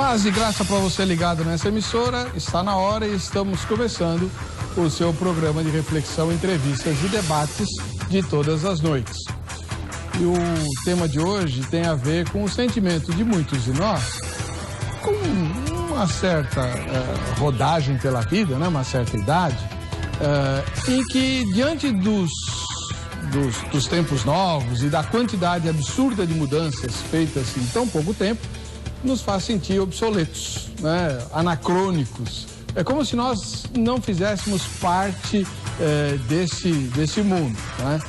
Paz e graça para você ligado nessa emissora. Está na hora e estamos começando o seu programa de reflexão, entrevistas e debates de todas as noites. E o tema de hoje tem a ver com o sentimento de muitos de nós, com uma certa rodagem pela vida, né? Uma certa idade, em que diante dos tempos novos e da quantidade absurda de mudanças feitas em tão pouco tempo, nos faz sentir obsoletos, né? Anacrônicos. É como se nós não fizéssemos parte desse mundo, né?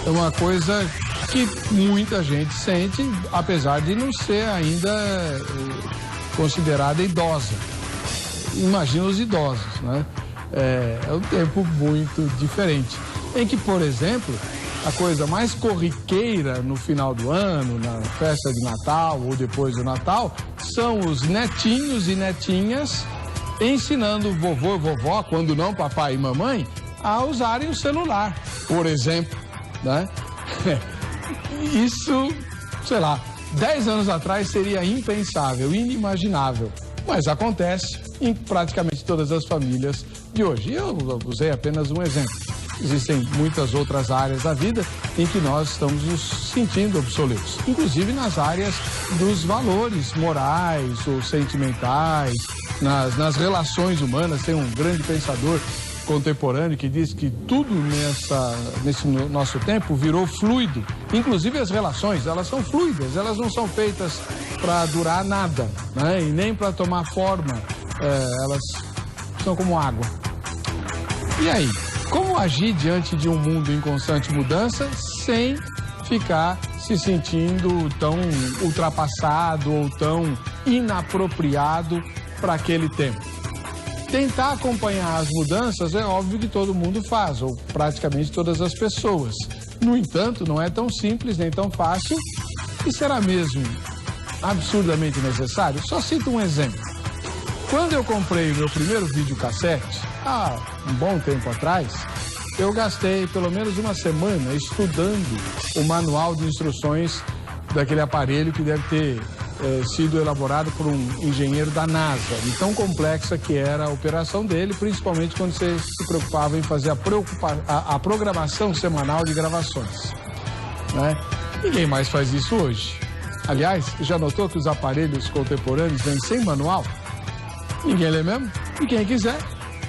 É uma coisa que muita gente sente, apesar de não ser ainda considerada idosa. Imagina os idosos, né? É um tempo muito diferente, em que, por exemplo, a coisa mais corriqueira no final do ano, na festa de Natal ou depois do Natal, são os netinhos e netinhas ensinando o vovô e vovó, quando não papai e mamãe, a usarem o celular, por exemplo, né? Isso, sei lá, 10 anos atrás seria impensável, inimaginável, mas acontece em praticamente todas as famílias de hoje. Eu usei apenas um exemplo. Existem muitas outras áreas da vida em que nós estamos nos sentindo obsoletos, inclusive nas áreas dos valores morais ou sentimentais, nas relações humanas. Tem um grande pensador contemporâneo que diz que tudo nesse nosso tempo virou fluido, inclusive as relações, elas são fluidas, elas não são feitas para durar nada, né? E nem para tomar forma, elas são como água. E aí? Como agir diante de um mundo em constante mudança sem ficar se sentindo tão ultrapassado ou tão inapropriado para aquele tempo? Tentar acompanhar as mudanças é óbvio que todo mundo faz, ou praticamente todas as pessoas. No entanto, não é tão simples nem tão fácil. E será mesmo absurdamente necessário? Só cito um exemplo. Quando eu comprei o meu primeiro videocassete, há um bom tempo atrás, eu gastei pelo menos uma semana estudando o manual de instruções daquele aparelho que deve ter sido elaborado por um engenheiro da NASA, e tão complexa que era a operação dele, principalmente quando você se preocupava em fazer a programação semanal de gravações, né? Ninguém mais faz isso hoje. Aliás, já notou que os aparelhos contemporâneos vêm sem manual? Ninguém lê mesmo? E quem quiser,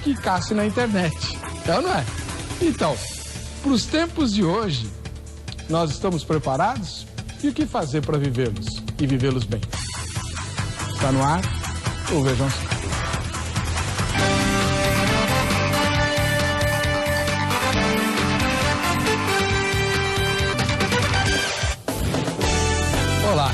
que casse na internet. É ou não é? Então, para os tempos de hoje, nós estamos preparados? E o que fazer para vivê-los e vivê-los bem? Está no ar o Vejam Só. Olá,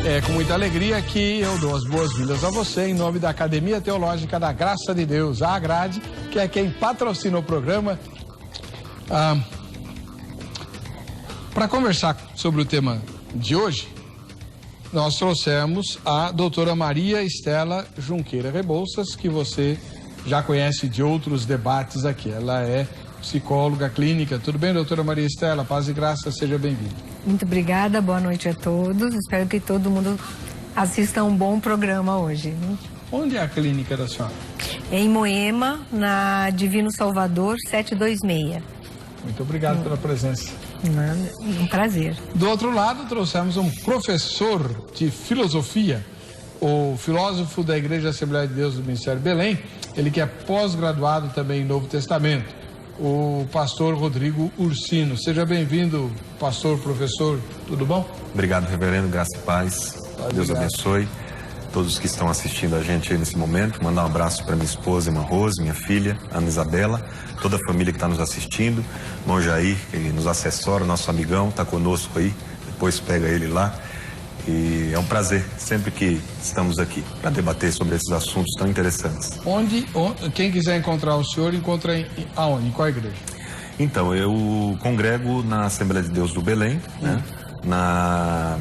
é com muita alegria que eu dou as boas-vindas a você em nome da Academia Teológica da Graça de Deus, a Agrade, que é quem patrocina o programa. Para conversar sobre o tema de hoje, nós trouxemos a doutora Maria Estela Junqueira Rebouças, que você já conhece de outros debates aqui. Ela é psicóloga clínica. Tudo bem, doutora Maria Estela? Paz e graça, seja bem-vinda. Muito obrigada, boa noite a todos. Espero que todo mundo assista a um bom programa hoje. Onde é a clínica da senhora? É em Moema, na Divino Salvador, 726. Muito obrigado pela presença. Um prazer. Do outro lado, trouxemos um professor de filosofia, o filósofo da Igreja Assembleia de Deus do Ministério Belém, ele que é pós-graduado também em Novo Testamento, o pastor Rodrigo Ursino. Seja bem-vindo, pastor, professor, tudo bom? Obrigado, reverendo, graça e paz. Deus abençoe todos que estão assistindo a gente aí nesse momento. Mandar um abraço para minha esposa, irmã Rose, minha filha, Ana Isabela, toda a família que está nos assistindo, irmão Jair, que nos assessora, nosso amigão, está conosco aí, depois pega ele lá. E é um prazer sempre que estamos aqui para debater sobre esses assuntos tão interessantes. Quem quiser encontrar o senhor, encontra aonde? Em qual igreja? Então, eu congrego na Assembleia de Deus do Belém, né? Na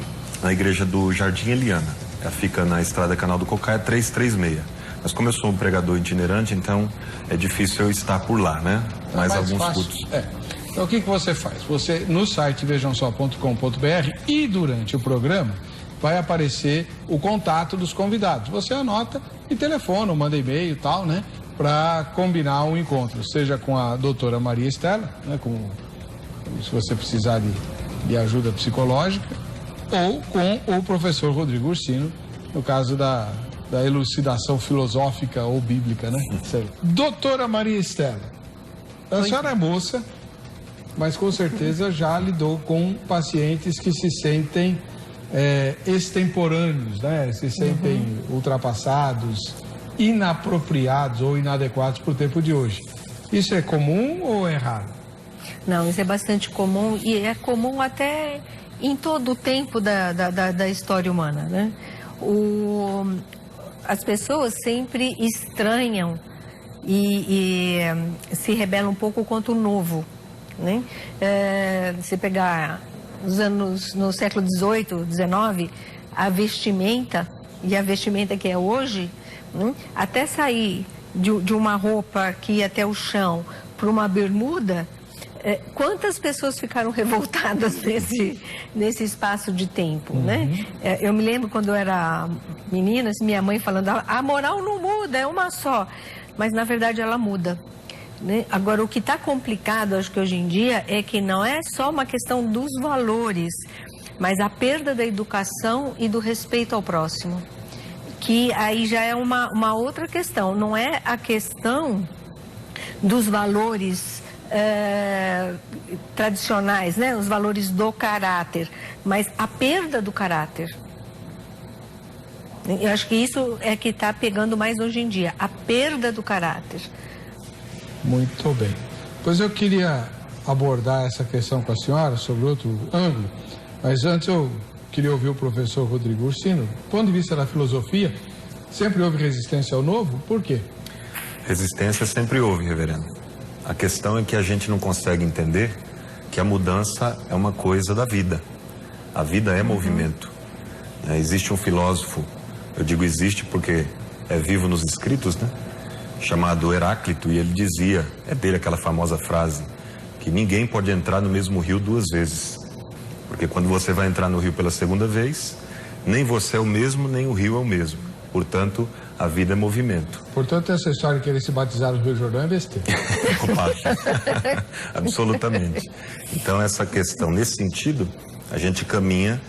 igreja do Jardim Eliana. Ela fica na estrada Canal do Cocaia 336. Mas como eu sou um pregador itinerante, então é difícil eu estar por lá, né? Mas alguns cultos. Então o que você faz? Você, no site vejamsó.com.br e durante o programa, vai aparecer o contato dos convidados. Você anota e telefona, manda e-mail e tal, né? Para combinar um encontro, seja com a doutora Maria Estela, né? Se você precisar de ajuda psicológica, ou com o professor Rodrigo Ursino, no caso da elucidação filosófica ou bíblica, né? Doutora Maria Estela, a senhora é moça, mas com certeza já lidou com pacientes que se sentem extemporâneos, né? Se sentem ultrapassados, inapropriados ou inadequados para o tempo de hoje. Isso é comum ou é raro? Não, isso é bastante comum e é comum até em todo o tempo da história humana, né? As pessoas sempre estranham e se rebelam um pouco contra o novo, né? Se pegar os anos no século XVIII, XIX, a vestimenta e a vestimenta que é hoje, né? Até sair de uma roupa que ia até o chão para uma bermuda, quantas pessoas ficaram revoltadas nesse espaço de tempo, né? Eu me lembro quando eu era menina, minha mãe falando, a moral não muda, é uma só, mas na verdade ela muda, né? Agora, o que está complicado, acho que hoje em dia, é que não é só uma questão dos valores, mas a perda da educação e do respeito ao próximo, que aí já é uma outra questão, não é a questão dos valores tradicionais, né? Os valores do caráter, mas a perda do caráter. Eu acho que isso é que está pegando mais hoje em dia, a perda do caráter. Muito bem. Pois eu queria abordar essa questão com a senhora sobre outro ângulo, mas antes eu queria ouvir o professor Rodrigo Ursino. Do ponto de vista da filosofia, sempre houve resistência ao novo? Por quê? Resistência sempre houve, reverendo. A questão é que a gente não consegue entender que a mudança é uma coisa da vida. A vida é movimento. Existe um filósofo, eu digo existe porque é vivo nos escritos, né? Chamado Heráclito, e ele dizia, é dele aquela famosa frase, que ninguém pode entrar no mesmo rio duas vezes. Porque quando você vai entrar no rio pela segunda vez, nem você é o mesmo, nem o rio é o mesmo. Portanto, a vida é movimento. Portanto, essa história de querer se batizar no Rio Jordão é besteira. Absolutamente. Então, essa questão, nesse sentido, a gente caminha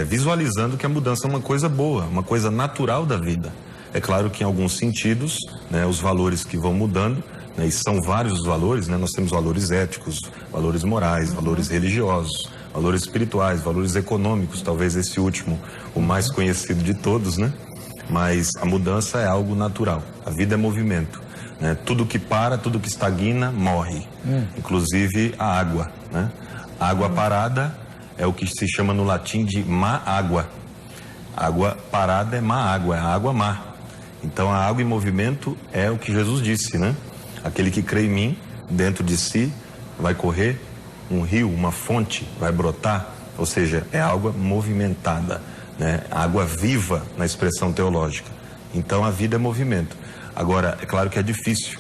visualizando que a mudança é uma coisa boa, uma coisa natural da vida. É claro que em alguns sentidos, né, os valores que vão mudando, né, e são vários os valores, né, nós temos valores éticos, valores morais, valores religiosos, valores espirituais, valores econômicos, talvez esse último, o mais conhecido de todos, né? Mas a mudança é algo natural, a vida é movimento, né? Tudo que para, tudo que estagna, morre, inclusive a água, né? A água parada é o que se chama no latim de má água. Água parada é má água, é a água má. Então a água em movimento é o que Jesus disse, né? Aquele que crê em mim, dentro de si vai correr um rio, uma fonte, vai brotar, ou seja, é água movimentada, né? Água viva na expressão teológica. Então a vida é movimento. Agora, é claro que é difícil.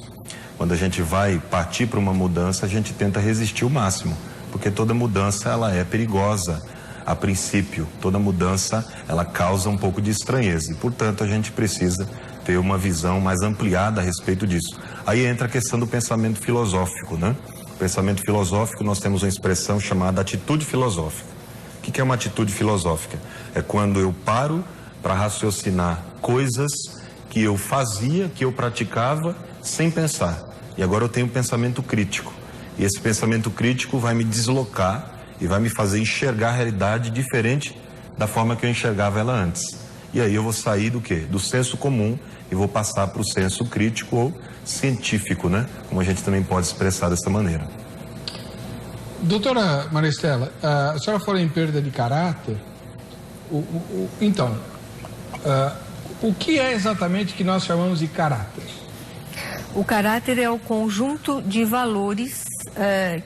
Quando a gente vai partir para uma mudança, a gente tenta resistir o máximo, porque toda mudança ela é perigosa. A princípio, toda mudança ela causa um pouco de estranheza e, portanto, a gente precisa ter uma visão mais ampliada a respeito disso. Aí entra a questão do pensamento filosófico, né? O pensamento filosófico, nós temos uma expressão chamada atitude filosófica. O que é uma atitude filosófica? É quando eu paro para raciocinar coisas que eu fazia, que eu praticava sem pensar. E agora eu tenho um pensamento crítico. E esse pensamento crítico vai me deslocar e vai me fazer enxergar a realidade diferente da forma que eu enxergava ela antes. E aí eu vou sair do quê? Do senso comum e vou passar para o senso crítico ou científico, né? Como a gente também pode expressar dessa maneira. Doutora Maria Estela, a senhora falou em perda de caráter. Então, o que é exatamente que nós chamamos de caráter? O caráter é o conjunto de valores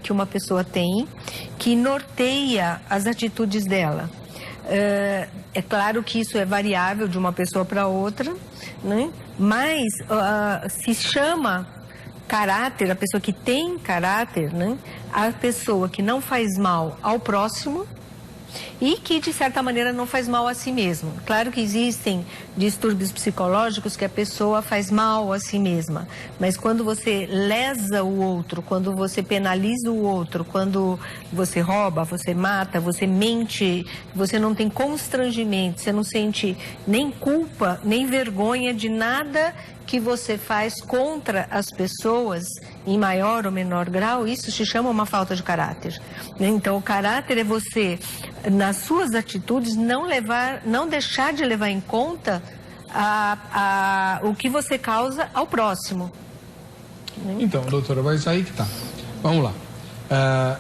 que uma pessoa tem, que norteia as atitudes dela. É claro que isso é variável de uma pessoa para outra, né? Mas se chama caráter, a pessoa que tem caráter, né? A pessoa que não faz mal ao próximo, e que, de certa maneira, não faz mal a si mesmo. Claro que existem distúrbios psicológicos que a pessoa faz mal a si mesma, mas quando você lesa o outro, quando você penaliza o outro, quando você rouba, você mata, você mente, você não tem constrangimento, você não sente nem culpa, nem vergonha de nada que você faz contra as pessoas, em maior ou menor grau, isso se chama uma falta de caráter. Então, o caráter é você, nas suas atitudes, não deixar de levar em conta o que você causa ao próximo. Então, doutora, mas aí que tá. Vamos lá.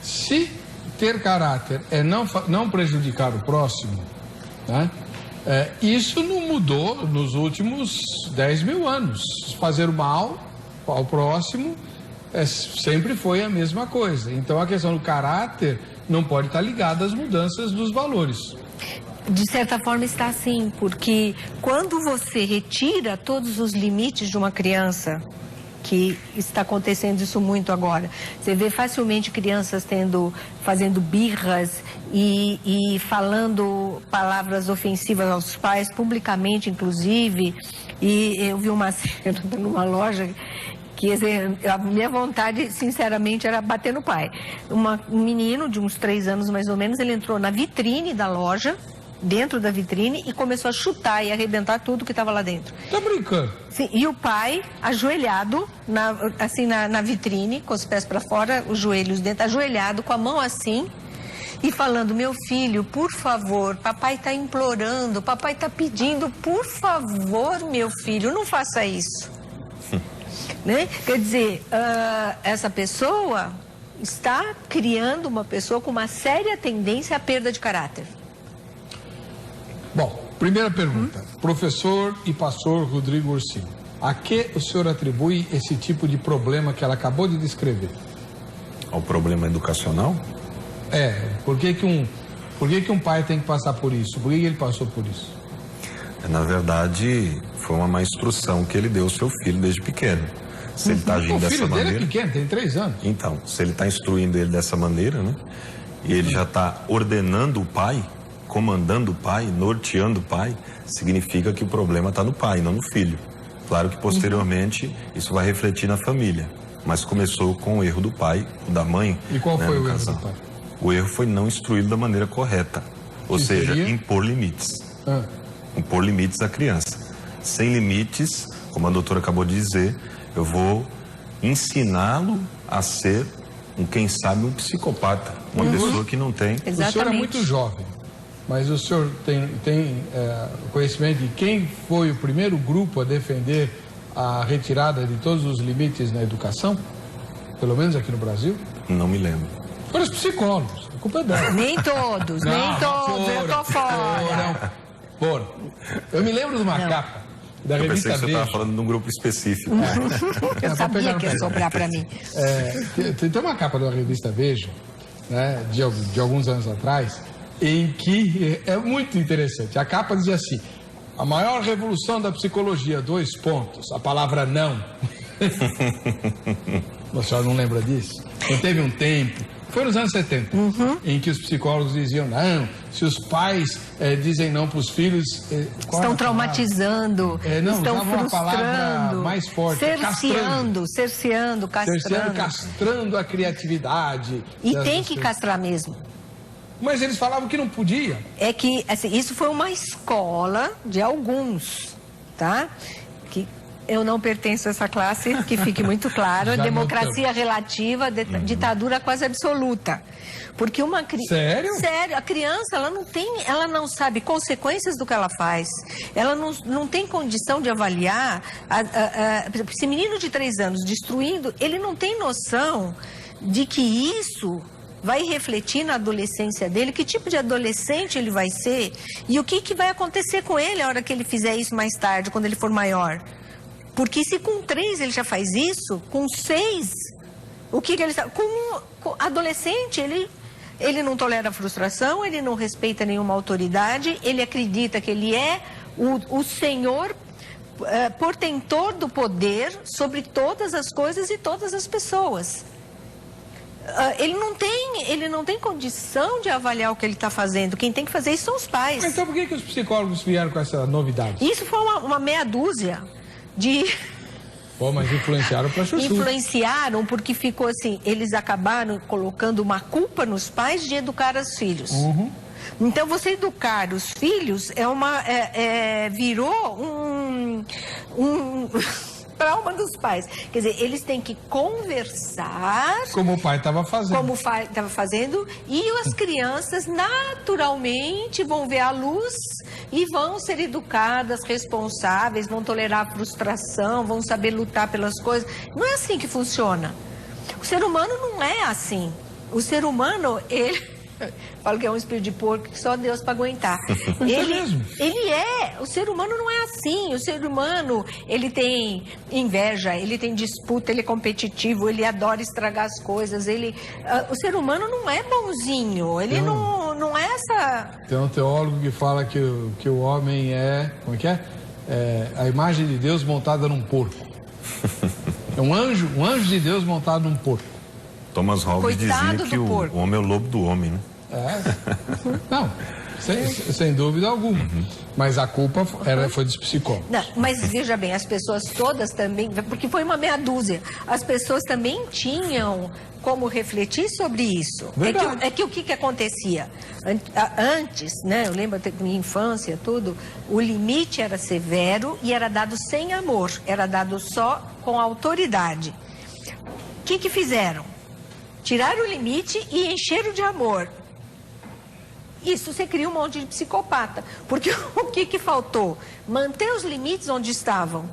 Se ter caráter é não prejudicar o próximo, né? Isso não mudou nos últimos 10 mil anos. Fazer o mal ao próximo sempre foi a mesma coisa. Então a questão do caráter não pode estar ligada às mudanças dos valores. De certa forma está sim, porque quando você retira todos os limites de uma criança, que está acontecendo isso muito agora. Você vê facilmente crianças fazendo birras e falando palavras ofensivas aos pais, publicamente inclusive. E eu vi uma cena numa loja que a minha vontade, sinceramente, era bater no pai. Um menino de uns 3 anos mais ou menos, ele entrou na vitrine da loja, dentro da vitrine, e começou a chutar e arrebentar tudo que estava lá dentro. Tá brincando? Sim, e o pai, ajoelhado, na vitrine, com os pés para fora, os joelhos dentro, ajoelhado, com a mão assim, e falando: meu filho, por favor, papai está implorando, papai está pedindo, por favor, meu filho, não faça isso. Né? Quer dizer, essa pessoa está criando uma pessoa com uma séria tendência à perda de caráter. Bom, primeira pergunta. Professor e pastor Rodrigo Ursino, a que o senhor atribui esse tipo de problema que ela acabou de descrever? Ao problema educacional? Por que um pai tem que passar por isso? Por que ele passou por isso? Na verdade, foi uma má instrução que ele deu ao seu filho desde pequeno. Se ele está agindo dessa maneira... O filho dele é pequeno, tem 3 anos. Então, se ele está instruindo ele dessa maneira, né? E ele já está ordenando o pai, comandando o pai, norteando o pai, significa que o problema está no pai, não no filho. Claro que posteriormente isso vai refletir na família, mas começou com o erro do pai, da mãe. E qual foi o erro do pai? O erro foi não instruí-lo da maneira correta, ou seja, impor limites. Impor limites à criança. Sem limites, como a doutora acabou de dizer, eu vou ensiná-lo a ser quem sabe, um psicopata, uma pessoa que não tem... Exatamente. O senhor é muito jovem. Mas o senhor tem conhecimento de quem foi o primeiro grupo a defender a retirada de todos os limites na educação? Pelo menos aqui no Brasil? Não me lembro. Foram os psicólogos, a culpa é dela. Nem todos, eu tô fora. Foram. Eu me lembro de uma capa da revista Veja. Eu pensei que você estava falando de um grupo específico. Eu sabia que ia sobrar para mim. Tem uma capa da revista Veja, né, de alguns anos atrás, em que é muito interessante. A capa dizia assim: a maior revolução da psicologia, 2 pontos, a palavra não. A senhora não lembra disso? Então teve um tempo, foi nos anos 70, em que os psicólogos diziam: não, se os pais dizem não para os filhos... estão traumatizando, estão frustrando, palavra mais forte, cerceando, castrando a criatividade. E tem que castrar mesmo. Mas eles falavam que não podia. É que, assim, isso foi uma escola de alguns, tá? Que eu não pertenço a essa classe, que fique muito claro. Democracia relativa, ditadura quase absoluta. Porque uma criança... Sério? Sério, a criança, ela não sabe consequências do que ela faz. Ela não tem condição de avaliar. Esse menino de 3 anos destruindo, ele não tem noção de que isso vai refletir na adolescência dele, que tipo de adolescente ele vai ser e o que vai acontecer com ele a hora que ele fizer isso mais tarde, quando ele for maior. Porque se com 3 ele já faz isso, com 6, o que ele está... Com adolescente, ele não tolera frustração, ele não respeita nenhuma autoridade, ele acredita que ele é o senhor portentor do poder sobre todas as coisas e todas as pessoas. Ele não tem condição de avaliar o que ele está fazendo. Quem tem que fazer isso são os pais. Então por que os psicólogos vieram com essa novidade? Isso foi uma meia dúzia de... Pô, mas influenciaram para chuchu. Influenciaram porque ficou assim, eles acabaram colocando uma culpa nos pais de educar os filhos. Uhum. Então, você educar os filhos virou um trauma dos pais. Quer dizer, eles têm que conversar... Como o pai estava fazendo. Como o pai estava fazendo. E as crianças, naturalmente, vão ver a luz e vão ser educadas, responsáveis, vão tolerar a frustração, vão saber lutar pelas coisas. Não é assim que funciona. O ser humano não é assim. O ser humano, ele... Falo que é um espírito de porco que só Deus para aguentar. O ser humano não é assim. O ser humano, ele tem inveja, ele tem disputa, ele é competitivo, ele adora estragar as coisas. O ser humano não é bonzinho, ele não é essa... Tem um teólogo que fala que o homem é... Como é que é? A imagem de Deus montada num porco. É um anjo de Deus montado num porco. Thomas Hobbes dizia que o homem é o lobo do homem, né? Não, sem dúvida alguma. Mas a culpa foi dos psicólogos. Não, mas veja bem, as pessoas todas também, porque foi uma meia dúzia, as pessoas também tinham como refletir sobre isso. É que o que acontecia? Antes, né, eu lembro da minha infância, tudo, o limite era severo e era dado sem amor, era dado só com autoridade. O que fizeram? Tiraram o limite e encheram de amor. Isso você cria um monte de psicopata. Porque o que faltou? Manter os limites onde estavam,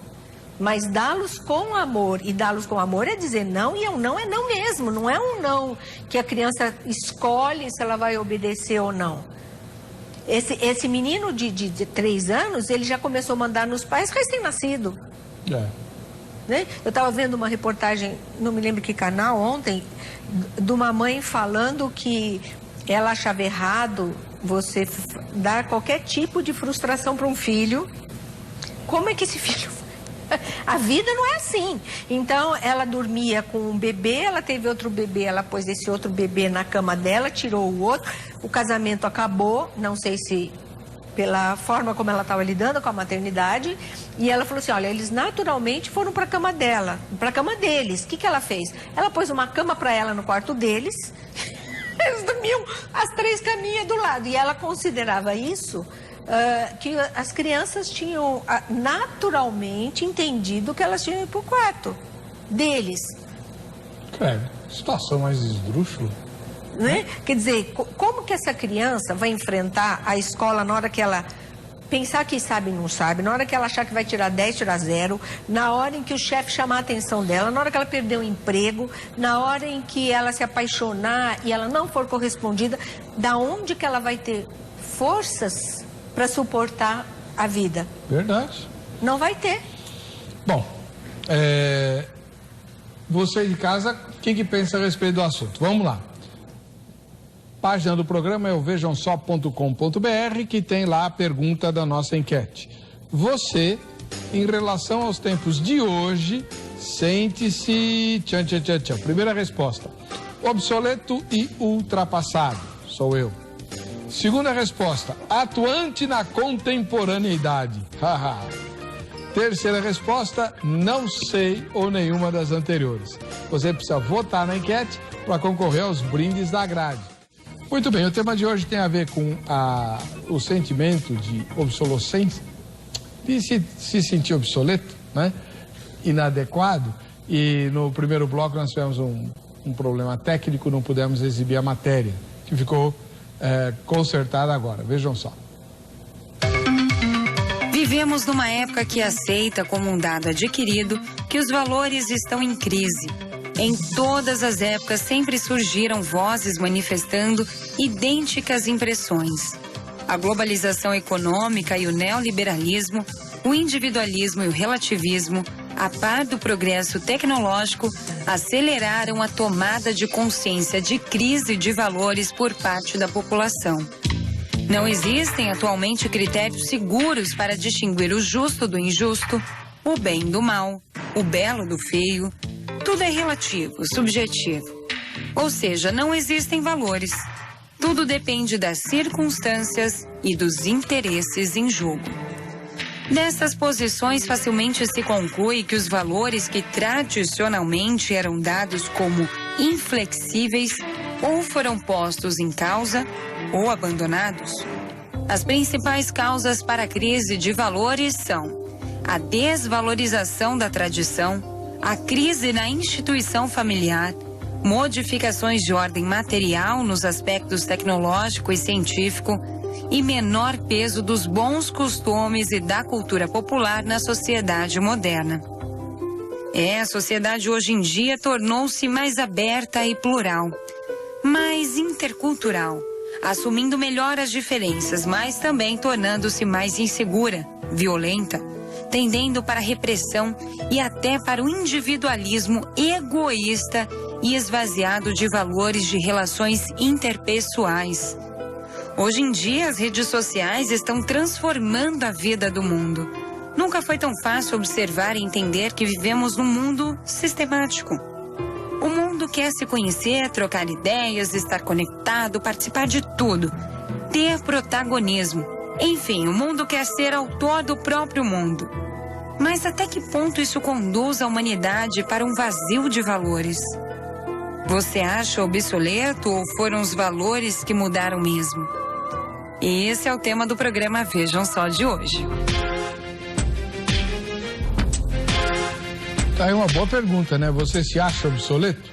mas dá-los com amor. E dá-los com amor é dizer não, e não é não mesmo. Não é um não que a criança escolhe se ela vai obedecer ou não. Esse menino de 3 anos, ele já começou a mandar nos pais recém-nascido. Né? Eu estava vendo uma reportagem, não me lembro que canal, ontem, de uma mãe falando que ela achava errado você dar qualquer tipo de frustração para um filho. Como é que esse filho... A vida não é assim. Então, ela dormia com um bebê, ela teve outro bebê, ela pôs esse outro bebê na cama dela, tirou o outro, o casamento acabou, não sei se... pela forma como ela estava lidando com a maternidade, e ela falou assim, olha, eles naturalmente foram para a cama dela, para a cama deles. O que ela fez? Ela pôs uma cama para ela no quarto deles, eles dormiam as 3 caminhas do lado, e ela considerava isso, que as crianças tinham naturalmente entendido que elas tinham ido para o quarto deles. Situação mais esdrúxula. Né? Quer dizer, como que essa criança vai enfrentar a escola na hora que ela pensar que sabe e não sabe, na hora que ela achar que vai tirar 10, tirar 0, na hora em que o chefe chamar a atenção dela, na hora que ela perder o emprego, na hora em que ela se apaixonar e ela não for correspondida, da onde que ela vai ter forças para suportar a vida? Verdade. Não vai ter. Bom, você de casa, o que pensa a respeito do assunto? Vamos lá. Página do programa é o vejamsó.com.br, que tem lá a pergunta da nossa enquete. Você, em relação aos tempos de hoje, sente-se... Primeira resposta, obsoleto e ultrapassado. Sou eu. Segunda resposta, atuante na contemporaneidade. Terceira resposta, não sei ou nenhuma das anteriores. Você precisa votar na enquete para concorrer aos brindes da grade. Muito bem, o tema de hoje tem a ver com o sentimento de obsolescência, de se sentir obsoleto, né? Inadequado. E no primeiro bloco nós tivemos um problema técnico, não pudemos exibir a matéria, que ficou consertada agora. Vejam só. Vivemos numa época que aceita como um dado adquirido que os valores estão em crise. Em todas as épocas sempre surgiram vozes manifestando idênticas impressões. A globalização econômica e o neoliberalismo, o individualismo e o relativismo, a par do progresso tecnológico, aceleraram a tomada de consciência de crise de valores por parte da população. Não existem atualmente critérios seguros para distinguir o justo do injusto, o bem do mal, o belo do feio. Tudo é relativo, subjetivo. Ou seja, não existem valores. Tudo depende das circunstâncias e dos interesses em jogo. Dessas posições, facilmente se conclui que os valores que tradicionalmente eram dados como inflexíveis ou foram postos em causa ou abandonados. As principais causas para a crise de valores são a desvalorização da tradição, a crise na instituição familiar, modificações de ordem material nos aspectos tecnológico e científico e menor peso dos bons costumes e da cultura popular na sociedade moderna. A sociedade hoje em dia tornou-se mais aberta e plural, mais intercultural, assumindo melhor as diferenças, mas também tornando-se mais insegura, violenta, tendendo para a repressão e até para o individualismo egoísta e esvaziado de valores de relações interpessoais. Hoje em dia, as redes sociais estão transformando a vida do mundo. Nunca foi tão fácil observar e entender que vivemos num mundo sistemático. O mundo quer se conhecer, trocar ideias, estar conectado, participar de tudo, ter protagonismo. Enfim, o mundo quer ser autor do próprio mundo. Mas até que ponto isso conduz a humanidade para um vazio de valores? Você acha obsoleto ou foram os valores que mudaram mesmo? Esse é o tema do programa Vejam Só de hoje. Tá aí uma boa pergunta, né? Você se acha obsoleto?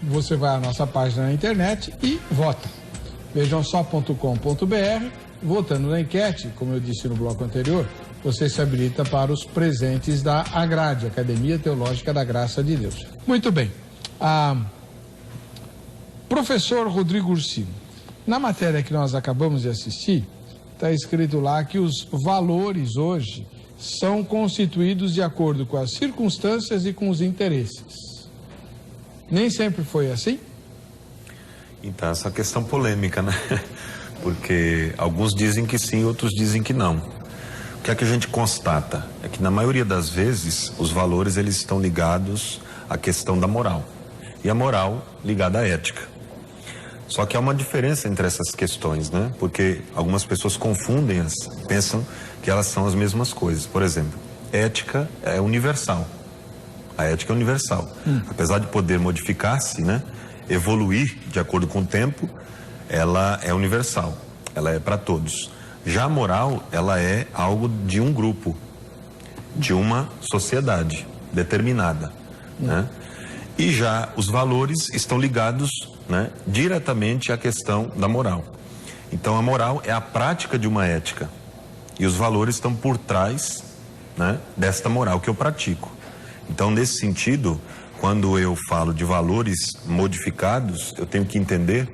Você vai à nossa página na internet e vota. Vejamsó.com.br. Votando na enquete, como eu disse no bloco anterior, você se habilita para os presentes da AGRADE, Academia Teológica da Graça de Deus. Muito bem. Professor Rodrigo Ursino, na matéria que nós acabamos de assistir, está escrito lá que os valores hoje são constituídos de acordo com as circunstâncias e com os interesses. Nem sempre foi assim? Então, essa questão polêmica, né? Porque alguns dizem que sim, outros dizem que não. O que é que a gente constata? É que na maioria das vezes os valores eles estão ligados à questão da moral. E a moral ligada à ética. Só que há uma diferença entre essas questões, né? Porque algumas pessoas confundem-as, pensam que elas são as mesmas coisas. Por exemplo, ética é universal. A ética é universal. Apesar de poder modificar-se, né? Evoluir de acordo com o tempo, ela é universal, ela é para todos. Já a moral, ela é algo de um grupo, de uma sociedade determinada, né? E já os valores estão ligados, né, diretamente à questão da moral. Então a moral é a prática de uma ética e os valores estão por trás, né, desta moral que eu pratico. Então, nesse sentido, quando eu falo de valores modificados, eu tenho que entender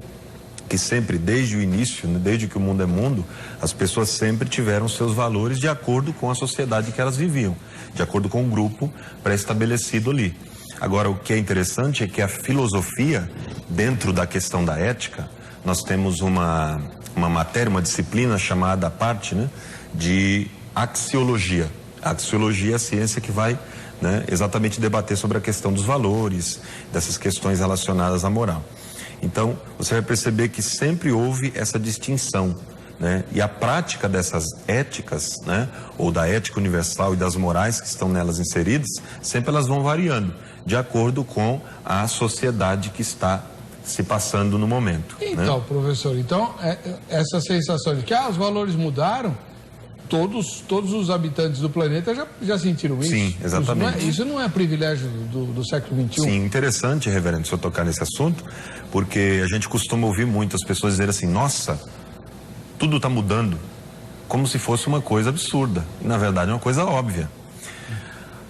que sempre, desde o início, desde que o mundo é mundo, as pessoas sempre tiveram seus valores de acordo com a sociedade que elas viviam, de acordo com o grupo pré-estabelecido ali. Agora, o que é interessante é que a filosofia, dentro da questão da ética, nós temos uma matéria, uma disciplina chamada à parte, né, de axiologia. A axiologia é a ciência que vai, né, exatamente debater sobre a questão dos valores, dessas questões relacionadas à moral. Então, você vai perceber que sempre houve essa distinção, né? E a prática dessas éticas, né, ou da ética universal e das morais que estão nelas inseridas, sempre elas vão variando, de acordo com a sociedade que está se passando no momento. Então, né? Professor, então, essa sensação de que os valores mudaram, todos os habitantes do planeta já sentiram isso? Sim, exatamente. Isso não é privilégio do século XXI? Sim, interessante, reverendo, se eu tocar nesse assunto, porque a gente costuma ouvir muitas pessoas dizer assim, nossa, tudo está mudando, como se fosse uma coisa absurda. E, na verdade, é uma coisa óbvia.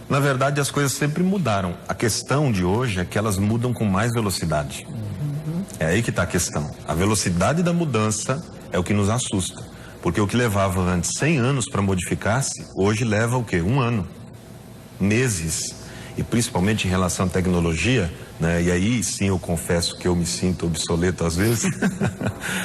Na verdade, as coisas sempre mudaram. A questão de hoje é que elas mudam com mais velocidade. É aí que está a questão. A velocidade da mudança é o que nos assusta. Porque o que levava antes 100 anos para modificar-se, hoje leva o quê? 1 ano, meses. E principalmente em relação à tecnologia, né? E aí sim eu confesso que eu me sinto obsoleto às vezes,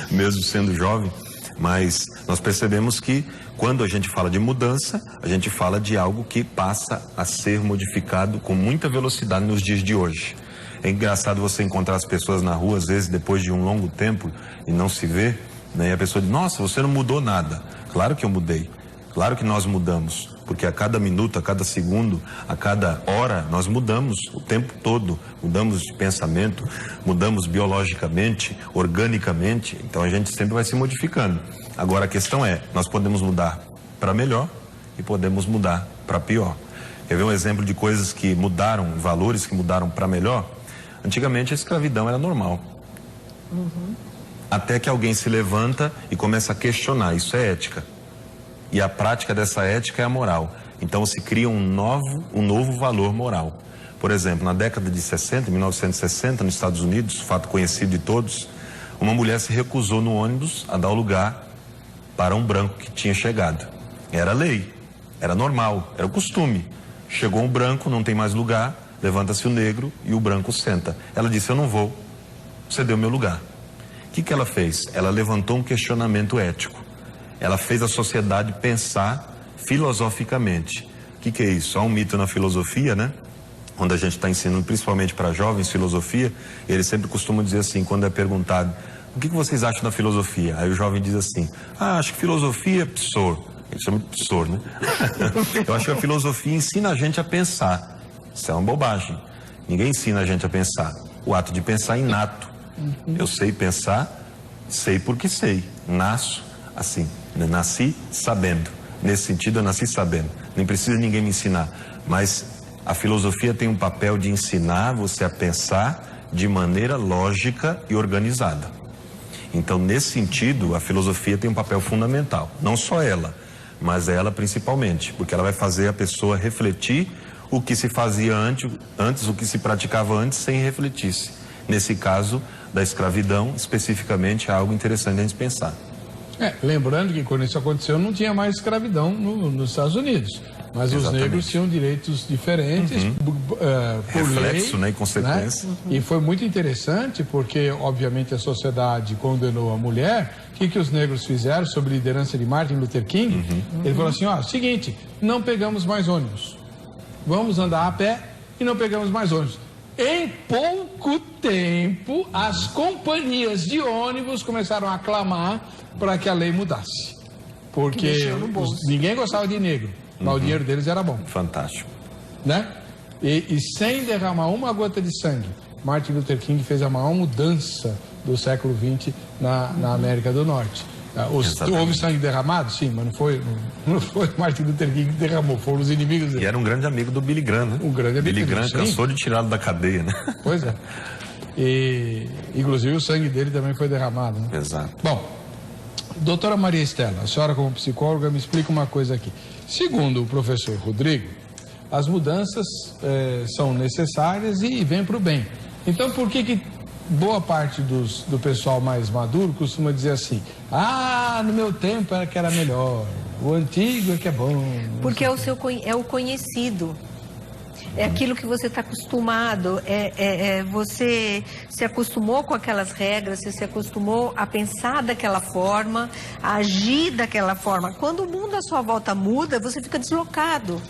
mesmo sendo jovem. Mas nós percebemos que quando a gente fala de mudança, a gente fala de algo que passa a ser modificado com muita velocidade nos dias de hoje. É engraçado você encontrar as pessoas na rua, às vezes, depois de um longo tempo e não se vê, né? E a pessoa diz, nossa, você não mudou nada. Claro que eu mudei. Claro que nós mudamos. Porque a cada minuto, a cada segundo, a cada hora, nós mudamos o tempo todo. Mudamos de pensamento, mudamos biologicamente, organicamente. Então a gente sempre vai se modificando. Agora a questão é, nós podemos mudar para melhor e podemos mudar para pior. Quer ver um exemplo de coisas que mudaram, valores que mudaram para melhor? Antigamente a escravidão era normal. Até que alguém se levanta e começa a questionar, isso é ética. E a prática dessa ética é a moral. Então se cria um novo valor moral. Por exemplo, na década de 60, 1960, nos Estados Unidos, fato conhecido de todos, uma mulher se recusou no ônibus a dar o lugar para um branco que tinha chegado. Era lei, era normal, era o costume. Chegou um branco, não tem mais lugar, levanta-se o negro e o branco senta. Ela disse, eu não vou, você deu meu lugar. O que ela fez? Ela levantou um questionamento ético. Ela fez a sociedade pensar filosoficamente. O que é isso? Há um mito na filosofia, né? Quando a gente está ensinando, principalmente para jovens, filosofia, eles sempre costumam dizer assim, quando é perguntado, o que vocês acham da filosofia? Aí o jovem diz assim, acho que filosofia é psor. Ele chama de psor, né? Eu acho que a filosofia ensina a gente a pensar. Isso é uma bobagem. Ninguém ensina a gente a pensar. O ato de pensar é inato. Eu sei pensar, sei porque sei. Nasço assim. Nasci sabendo. Nesse sentido, eu nasci sabendo. Nem precisa ninguém me ensinar. Mas a filosofia tem um papel de ensinar você a pensar de maneira lógica e organizada. Então, nesse sentido, a filosofia tem um papel fundamental. Não só ela, mas ela principalmente. Porque ela vai fazer a pessoa refletir o que se fazia antes, o que se praticava antes, sem refletir-se. Nesse caso da escravidão, especificamente, é algo interessante a gente pensar. Lembrando que quando isso aconteceu não tinha mais escravidão nos Estados Unidos, mas os negros tinham direitos diferentes, por reflexo, lei, né, e consequência. Né? E foi muito interessante porque, obviamente, a sociedade condenou a mulher. O que os negros fizeram sob liderança de Martin Luther King? Ele falou assim, seguinte, não pegamos mais ônibus, vamos andar a pé e não pegamos mais ônibus. Em pouco tempo, as companhias de ônibus começaram a clamar para que a lei mudasse. Porque ninguém gostava de negro, mas o dinheiro deles era bom. Fantástico. Né? E sem derramar uma gota de sangue, Martin Luther King fez a maior mudança do século XX na América do Norte. Houve sangue derramado? Sim, mas não foi Martin Luther King que derramou, foram os inimigos dele. E era um grande amigo do Billy Graham, né? Um grande amigo. Billy Graham cansou de tirá-lo da cadeia, né? Pois é. E, inclusive, o sangue dele também foi derramado, né? Exato. Bom, doutora Maria Estela, a senhora como psicóloga me explica uma coisa aqui. Segundo o professor Rodrigo, as mudanças são necessárias e vêm para o bem. Então, por que boa parte do pessoal mais maduro costuma dizer assim, no meu tempo era que era melhor, o antigo é que é bom. Porque é o conhecido, é aquilo que você está acostumado, você se acostumou com aquelas regras, você se acostumou a pensar daquela forma, a agir daquela forma. Quando o mundo à sua volta muda, você fica deslocado.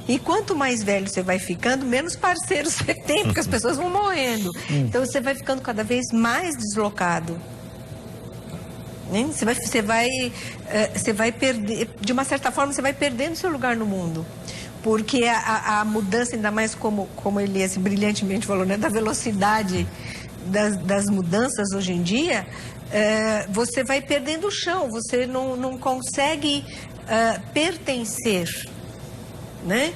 E quanto mais velho você vai ficando, menos parceiros você tem, porque as pessoas vão morrendo. Então você vai ficando cada vez mais deslocado. Você vai perder, de uma certa forma, você vai perdendo seu lugar no mundo. Porque a mudança, ainda mais como Elias brilhantemente falou, né, da velocidade das mudanças hoje em dia, você vai perdendo o chão, você não consegue pertencer. Né?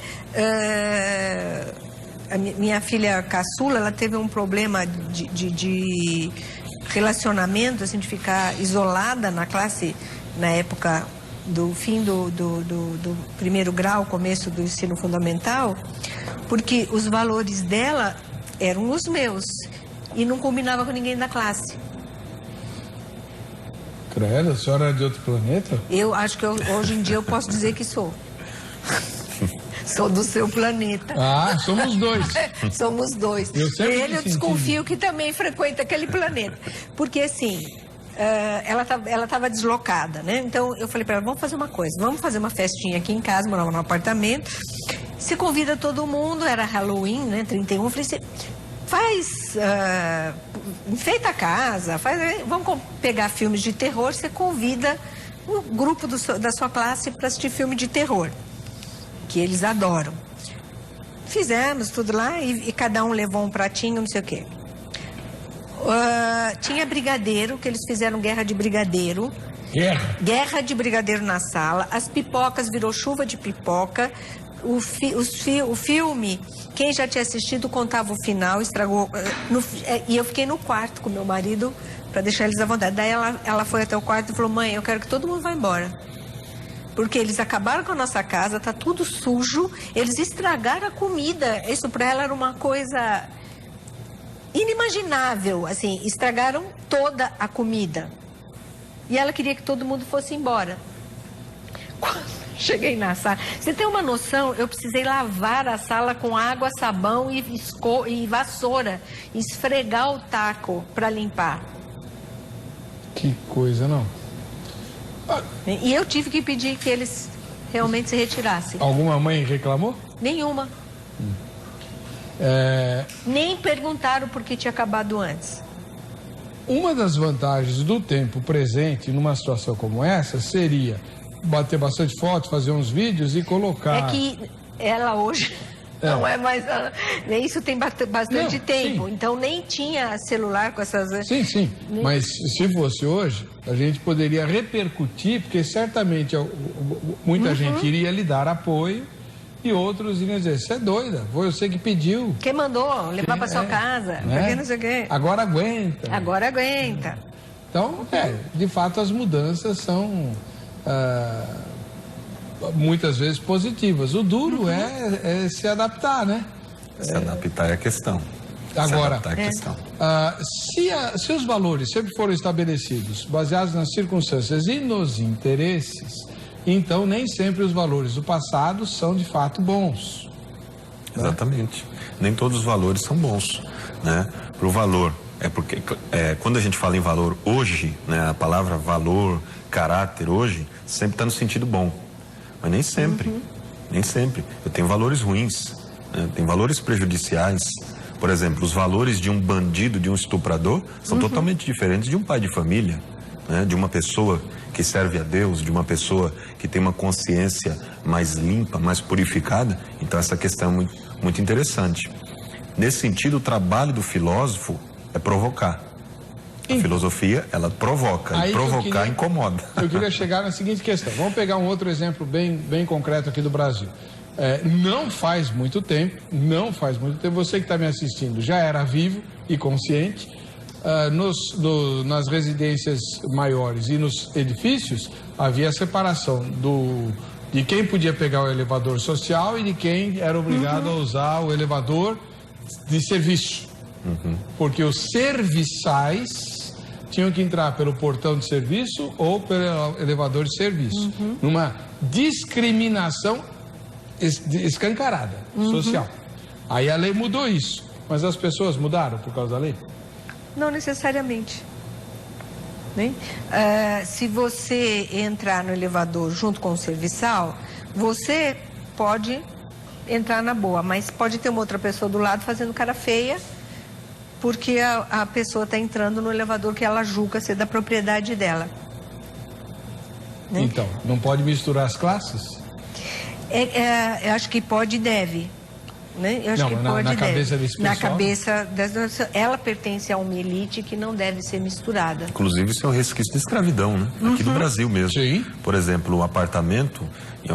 A minha filha caçula, ela teve um problema de relacionamento, assim, de ficar isolada na classe, na época do fim do primeiro grau, começo do ensino fundamental, porque os valores dela eram os meus e não combinava com ninguém da classe. Credo, a senhora é de outro planeta? Eu acho que hoje em dia eu posso dizer que sou. Sou do seu planeta. Somos dois. Somos dois. Eu desconfio que também frequenta aquele planeta. Porque, assim, ela estava deslocada, né? Então, eu falei para ela, vamos fazer uma coisa. Vamos fazer uma festinha aqui em casa, morava num apartamento. Você convida todo mundo, era Halloween, né? 31. Eu falei, enfeita a casa, vamos pegar filmes de terror, você convida o grupo da sua classe para assistir filme de terror, que eles adoram. Fizemos tudo lá e cada um levou um pratinho, não sei o quê. Tinha brigadeiro, que eles fizeram guerra de brigadeiro. Guerra de brigadeiro na sala. As pipocas, virou chuva de pipoca. O filme, quem já tinha assistido contava o final, estragou. E eu fiquei no quarto com meu marido para deixar eles à vontade. Daí ela foi até o quarto e falou: mãe, eu quero que todo mundo vá embora. Porque eles acabaram com a nossa casa, tá tudo sujo, eles estragaram a comida. Isso para ela era uma coisa inimaginável, assim, estragaram toda a comida. E ela queria que todo mundo fosse embora. Quando cheguei na sala, você tem uma noção, eu precisei lavar a sala com água, sabão e vassoura, esfregar o taco para limpar. Que coisa, não? E eu tive que pedir que eles realmente se retirassem. Alguma mãe reclamou? Nenhuma. Nem perguntaram por que tinha acabado antes. Uma das vantagens do tempo presente numa situação como essa seria bater bastante foto, fazer uns vídeos e colocar... É que ela hoje não é mais... Isso tem bastante tempo. Sim. Então nem tinha celular com essas... Sim. Mas se fosse hoje, a gente poderia repercutir, porque certamente muita gente iria lhe dar apoio e outros iriam dizer: você é doida, foi você que pediu. Quem mandou levar para sua casa, porque não sei o quê. Agora aguenta. Agora aguenta. Então, de fato, as mudanças são muitas vezes positivas. O duro é se adaptar, né? Se adaptar é a questão. Agora, se adaptar é a questão. Se os valores sempre foram estabelecidos baseados nas circunstâncias e nos interesses, então nem sempre os valores do passado são de fato bons. Exatamente. Nem todos os valores são bons, né? Para o valor, porque quando a gente fala em valor hoje, né, a palavra valor, caráter hoje, sempre está no sentido bom. Mas nem sempre, nem sempre. Eu tenho valores ruins, né? Tem valores prejudiciais. Por exemplo, os valores de um bandido, de um estuprador, são totalmente diferentes de um pai de família, né? De uma pessoa que serve a Deus, de uma pessoa que tem uma consciência mais limpa, mais purificada. Então essa questão é muito, muito interessante. Nesse sentido, o trabalho do filósofo é provocar. A filosofia, ela provoca, e provocar incomoda. Eu queria chegar na seguinte questão. Vamos pegar um outro exemplo bem concreto aqui do Brasil. Não faz muito tempo, você que está me assistindo já era vivo e consciente. Nas residências maiores e nos edifícios havia a separação de quem podia pegar o elevador social e de quem era obrigado a usar o elevador de serviço. Porque os serviçais tinham que entrar pelo portão de serviço ou pelo elevador de serviço. Numa discriminação escancarada, social. Aí a lei mudou isso. Mas as pessoas mudaram por causa da lei? Não necessariamente. Se você entrar no elevador junto com o serviçal, você pode entrar na boa, mas pode ter uma outra pessoa do lado fazendo cara feia, porque a pessoa está entrando no elevador que ela julga ser da propriedade dela. Então, não pode misturar as classes? Eu acho que pode e deve. Eu acho que pode, na cabeça desse pessoal? Na cabeça dessa, ela pertence a uma elite que não deve ser misturada. Inclusive, isso é um resquício de escravidão, né? Aqui no Brasil mesmo. Sim. Por exemplo, o apartamento, em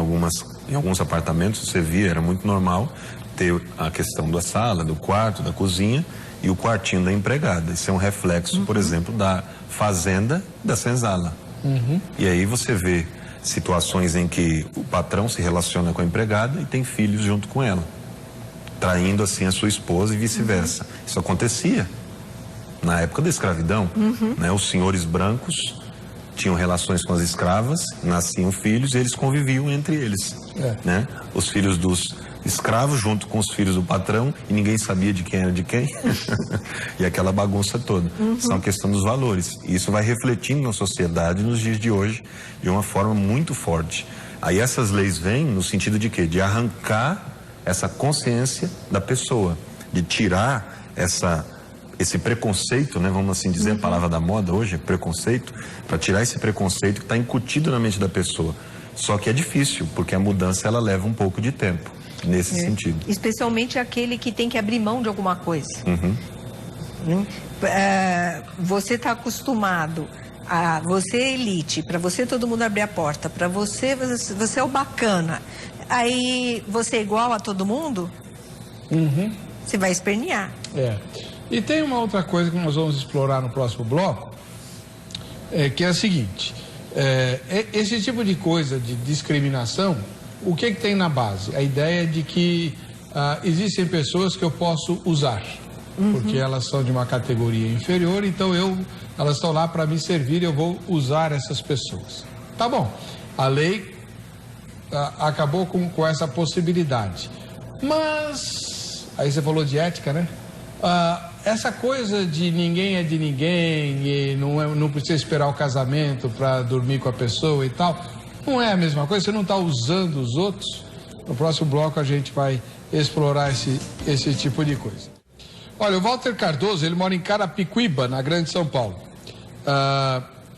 alguns apartamentos, você via, era muito normal ter a questão da sala, do quarto, da cozinha e o quartinho da empregada. Isso é um reflexo, por exemplo, da fazenda da senzala. E aí você vê situações em que o patrão se relaciona com a empregada e tem filhos junto com ela, traindo assim a sua esposa e vice-versa. Isso acontecia na época da escravidão, né? Os senhores brancos tinham relações com as escravas, nasciam filhos e eles conviviam entre eles, né? Os filhos dos escravos junto com os filhos do patrão e ninguém sabia de quem era de quem e aquela bagunça toda. São a questão dos valores e isso vai refletindo na sociedade nos dias de hoje de uma forma muito forte. Aí essas leis vêm no sentido de quê? De arrancar essa consciência da pessoa, de tirar esse preconceito, né, vamos assim dizer, a palavra da moda hoje é preconceito, para tirar esse preconceito que está incutido na mente da pessoa. Só que é difícil, porque a mudança ela leva um pouco de tempo, nesse sentido. Especialmente aquele que tem que abrir mão de alguma coisa. Você está acostumado a você é elite, para você todo mundo abrir a porta, para você é o bacana. Aí você é igual a todo mundo, você vai espernear. E tem uma outra coisa que nós vamos explorar no próximo bloco, que é a seguinte, esse tipo de coisa de discriminação, o que tem na base? A ideia de que existem pessoas que eu posso usar, porque elas são de uma categoria inferior, então elas estão lá para me servir, eu vou usar essas pessoas. Tá bom, a lei acabou com essa possibilidade, mas aí você falou de ética, né? Essa coisa de ninguém é de ninguém e não precisa esperar o casamento para dormir com a pessoa e tal, não é a mesma coisa, você não está usando os outros. No próximo bloco a gente vai explorar esse tipo de coisa. Olha, o Walter Cardoso, ele mora em Carapicuíba, na Grande São Paulo.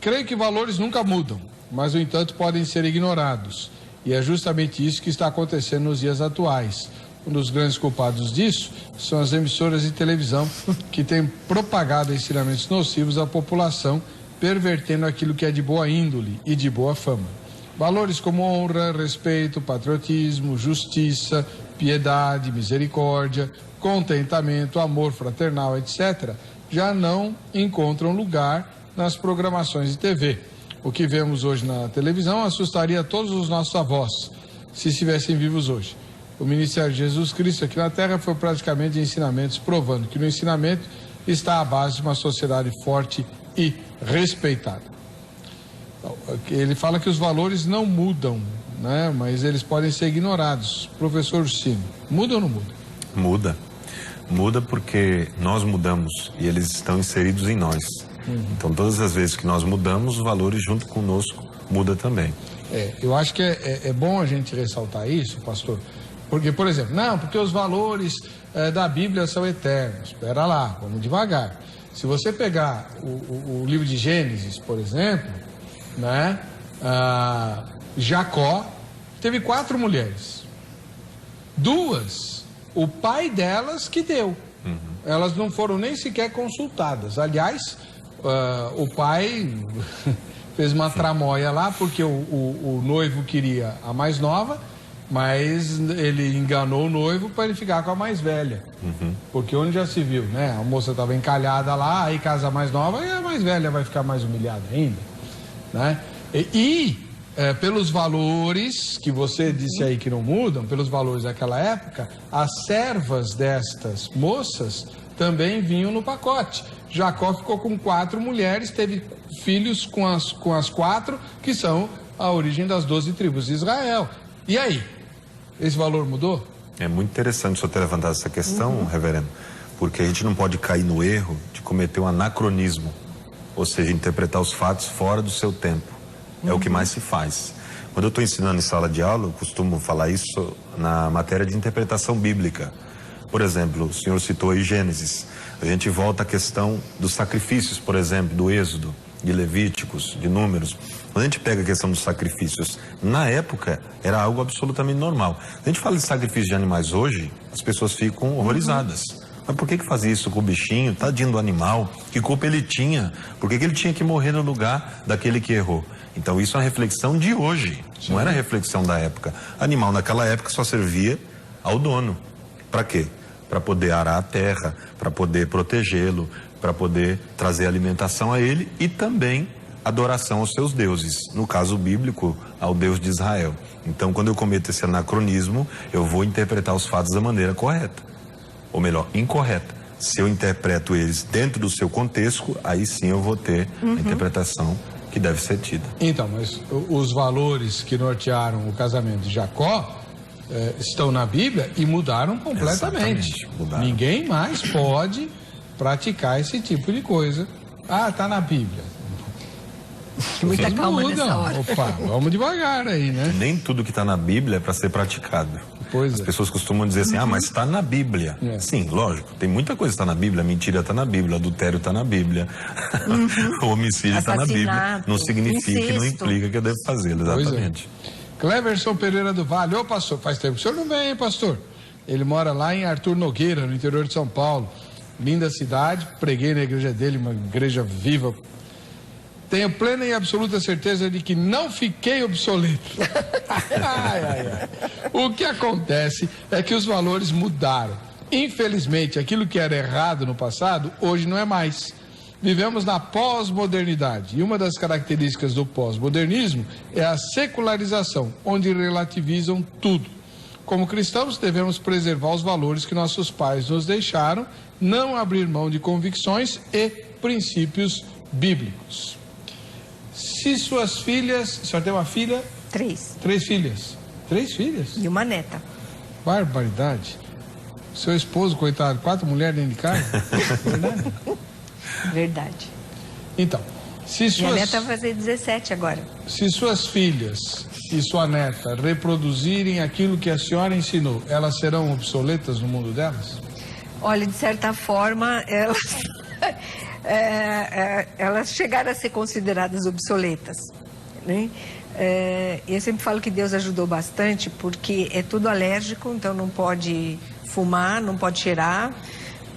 Creio que valores nunca mudam, mas no entanto podem ser ignorados. E é justamente isso que está acontecendo nos dias atuais. Um dos grandes culpados disso são as emissoras de televisão que têm propagado ensinamentos nocivos à população, pervertendo aquilo que é de boa índole e de boa fama. Valores como honra, respeito, patriotismo, justiça, piedade, misericórdia, contentamento, amor fraternal, etc., já não encontram lugar nas programações de TV. O que vemos hoje na televisão assustaria todos os nossos avós, se estivessem vivos hoje. O ministério de Jesus Cristo aqui na Terra foi praticamente de ensinamentos, provando que no ensinamento está a base de uma sociedade forte e respeitada. Ele fala que os valores não mudam, né? Mas eles podem ser ignorados. Professor Ursino, muda ou não muda? Muda. Muda porque nós mudamos e eles estão inseridos em nós. Então, todas as vezes que nós mudamos, os valores junto conosco mudam também. Eu acho que é bom a gente ressaltar isso, pastor. Porque, por exemplo, porque os valores da Bíblia são eternos. Espera lá, vamos devagar. Se você pegar o livro de Gênesis, por exemplo, né? Jacó teve 4 mulheres. 2, o pai delas que deu. Elas não foram nem sequer consultadas. Aliás, o pai fez uma tramóia lá, porque o noivo queria a mais nova, mas ele enganou o noivo para ele ficar com a mais velha. Porque onde já se viu, né? A moça estava encalhada lá, aí casa a mais nova e a mais velha vai ficar mais humilhada ainda, né? Pelos valores que você disse aí que não mudam, pelos valores daquela época, as servas destas moças também vinham no pacote. Jacó ficou com 4 mulheres, teve filhos com as 4, que são a origem das 12 tribos de Israel. E aí? Esse valor mudou? É muito interessante o senhor ter levantado essa questão, reverendo, porque a gente não pode cair no erro de cometer um anacronismo, ou seja, interpretar os fatos fora do seu tempo. É o que mais se faz. Quando eu estou ensinando em sala de aula, eu costumo falar isso na matéria de interpretação bíblica. Por exemplo, o senhor citou aí Gênesis. A gente volta à questão dos sacrifícios, por exemplo, do Êxodo, de Levíticos, de Números. Quando a gente pega a questão dos sacrifícios, na época era algo absolutamente normal. A gente fala de sacrifício de animais hoje, as pessoas ficam horrorizadas. Mas por que fazia isso com o bichinho, tadinho do animal? Que culpa ele tinha? Por que ele tinha que morrer no lugar daquele que errou? Então isso é uma reflexão de hoje, não era a reflexão da época. Animal naquela época só servia ao dono. Para quê? Para poder arar a terra, para poder protegê-lo, para poder trazer alimentação a ele e também adoração aos seus deuses, no caso bíblico, ao Deus de Israel. Então, quando eu cometo esse anacronismo, eu vou interpretar os fatos da maneira correta, ou melhor, incorreta. Se eu interpreto eles dentro do seu contexto, aí sim eu vou ter a interpretação que deve ser tida. Então, mas os valores que nortearam o casamento de Jacó estão na Bíblia e mudaram completamente. Mudaram. Ninguém mais pode praticar esse tipo de coisa. Tá na Bíblia. Muita calma nessa hora. Opa, vamos devagar aí, né? Nem tudo que está na Bíblia é para ser praticado. Pois As é. pessoas costumam dizer assim, mas está na Bíblia. É. Sim, lógico, tem muita coisa que está na Bíblia, mentira está na Bíblia, adultério está na Bíblia, o homicídio está na Bíblia. Não significa que não implica que eu devo fazê-lo, exatamente. Cleverson Pereira do Vale. Ô, pastor, faz tempo que o senhor não vem, hein, pastor? Ele mora lá em Arthur Nogueira, no interior de São Paulo. Linda cidade, preguei na igreja dele, uma igreja viva. Tenho plena e absoluta certeza de que não fiquei obsoleto. O que acontece é que os valores mudaram. Infelizmente, aquilo que era errado no passado, hoje não é mais. Vivemos na pós-modernidade e uma das características do pós-modernismo é a secularização, onde relativizam tudo. Como cristãos, devemos preservar os valores que nossos pais nos deixaram, não abrir mão de convicções e princípios bíblicos. Se suas filhas... A senhora tem uma filha? 3. 3 filhas. 3 filhas? E uma neta. Barbaridade. Seu esposo, coitado, 4 mulheres dentro de casa? Verdade? Verdade. Então, se Minha suas... neta vai fazer 17 agora. Se suas filhas e sua neta reproduzirem aquilo que a senhora ensinou, elas serão obsoletas no mundo delas? Olha, de certa forma, elas chegaram a ser consideradas obsoletas, né? Eu sempre falo que Deus ajudou bastante, porque é tudo alérgico, então não pode fumar, não pode cheirar,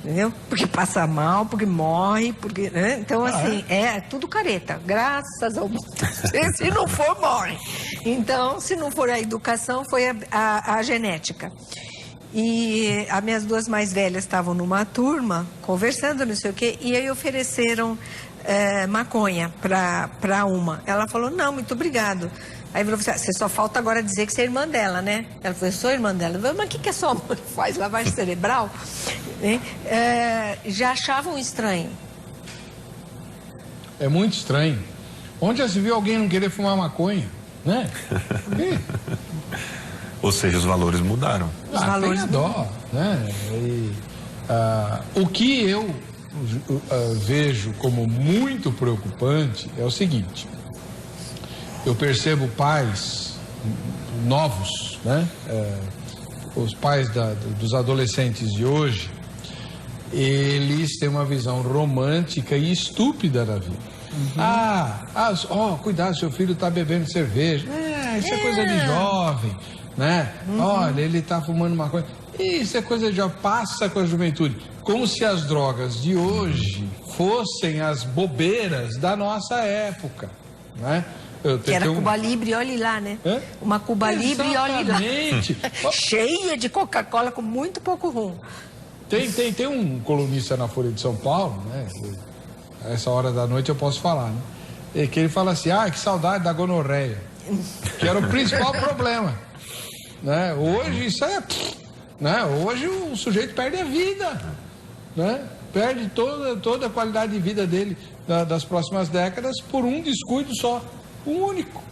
entendeu? Porque passa mal, porque morre, porque, né? Então, assim, é tudo careta, graças ao... Se não for, morre. Então, se não for a educação, foi a genética. E as minhas 2 mais velhas estavam numa turma, conversando, não sei o quê, e aí ofereceram maconha para uma. Ela falou, não, muito obrigado. Aí falou, você só falta agora dizer que você é irmã dela, né? Ela falou, eu sou irmã dela. Eu falei, mas o que a sua mãe faz? Lavagem cerebral? Já achavam estranho. É muito estranho. Onde já se viu alguém não querer fumar maconha, né? Ou seja, os valores mudaram. Os valores tem a dó, né? O que eu vejo como muito preocupante é o seguinte: eu percebo pais novos, né? Os pais dos adolescentes de hoje, eles têm uma visão romântica e estúpida da vida. Cuidado, seu filho está bebendo cerveja. Isso é coisa de jovem, né? Olha, ele está fumando maconha. Isso é coisa de jovem, passa com a juventude. Como se as drogas de hoje fossem as bobeiras da nossa época, né? Que era Cuba Libre, olhe lá, né? Uma Cuba Libre, olhe lá. Cheia de Coca-Cola com muito pouco rum. Tem um colunista na Folha de São Paulo, né? A essa hora da noite eu posso falar, né? Que ele fala assim, que saudade da gonorreia. Que era o principal problema, né? Hoje isso é... Né? Hoje o sujeito perde a vida, né? Perde toda a qualidade de vida dele das próximas décadas por um descuido só, um único.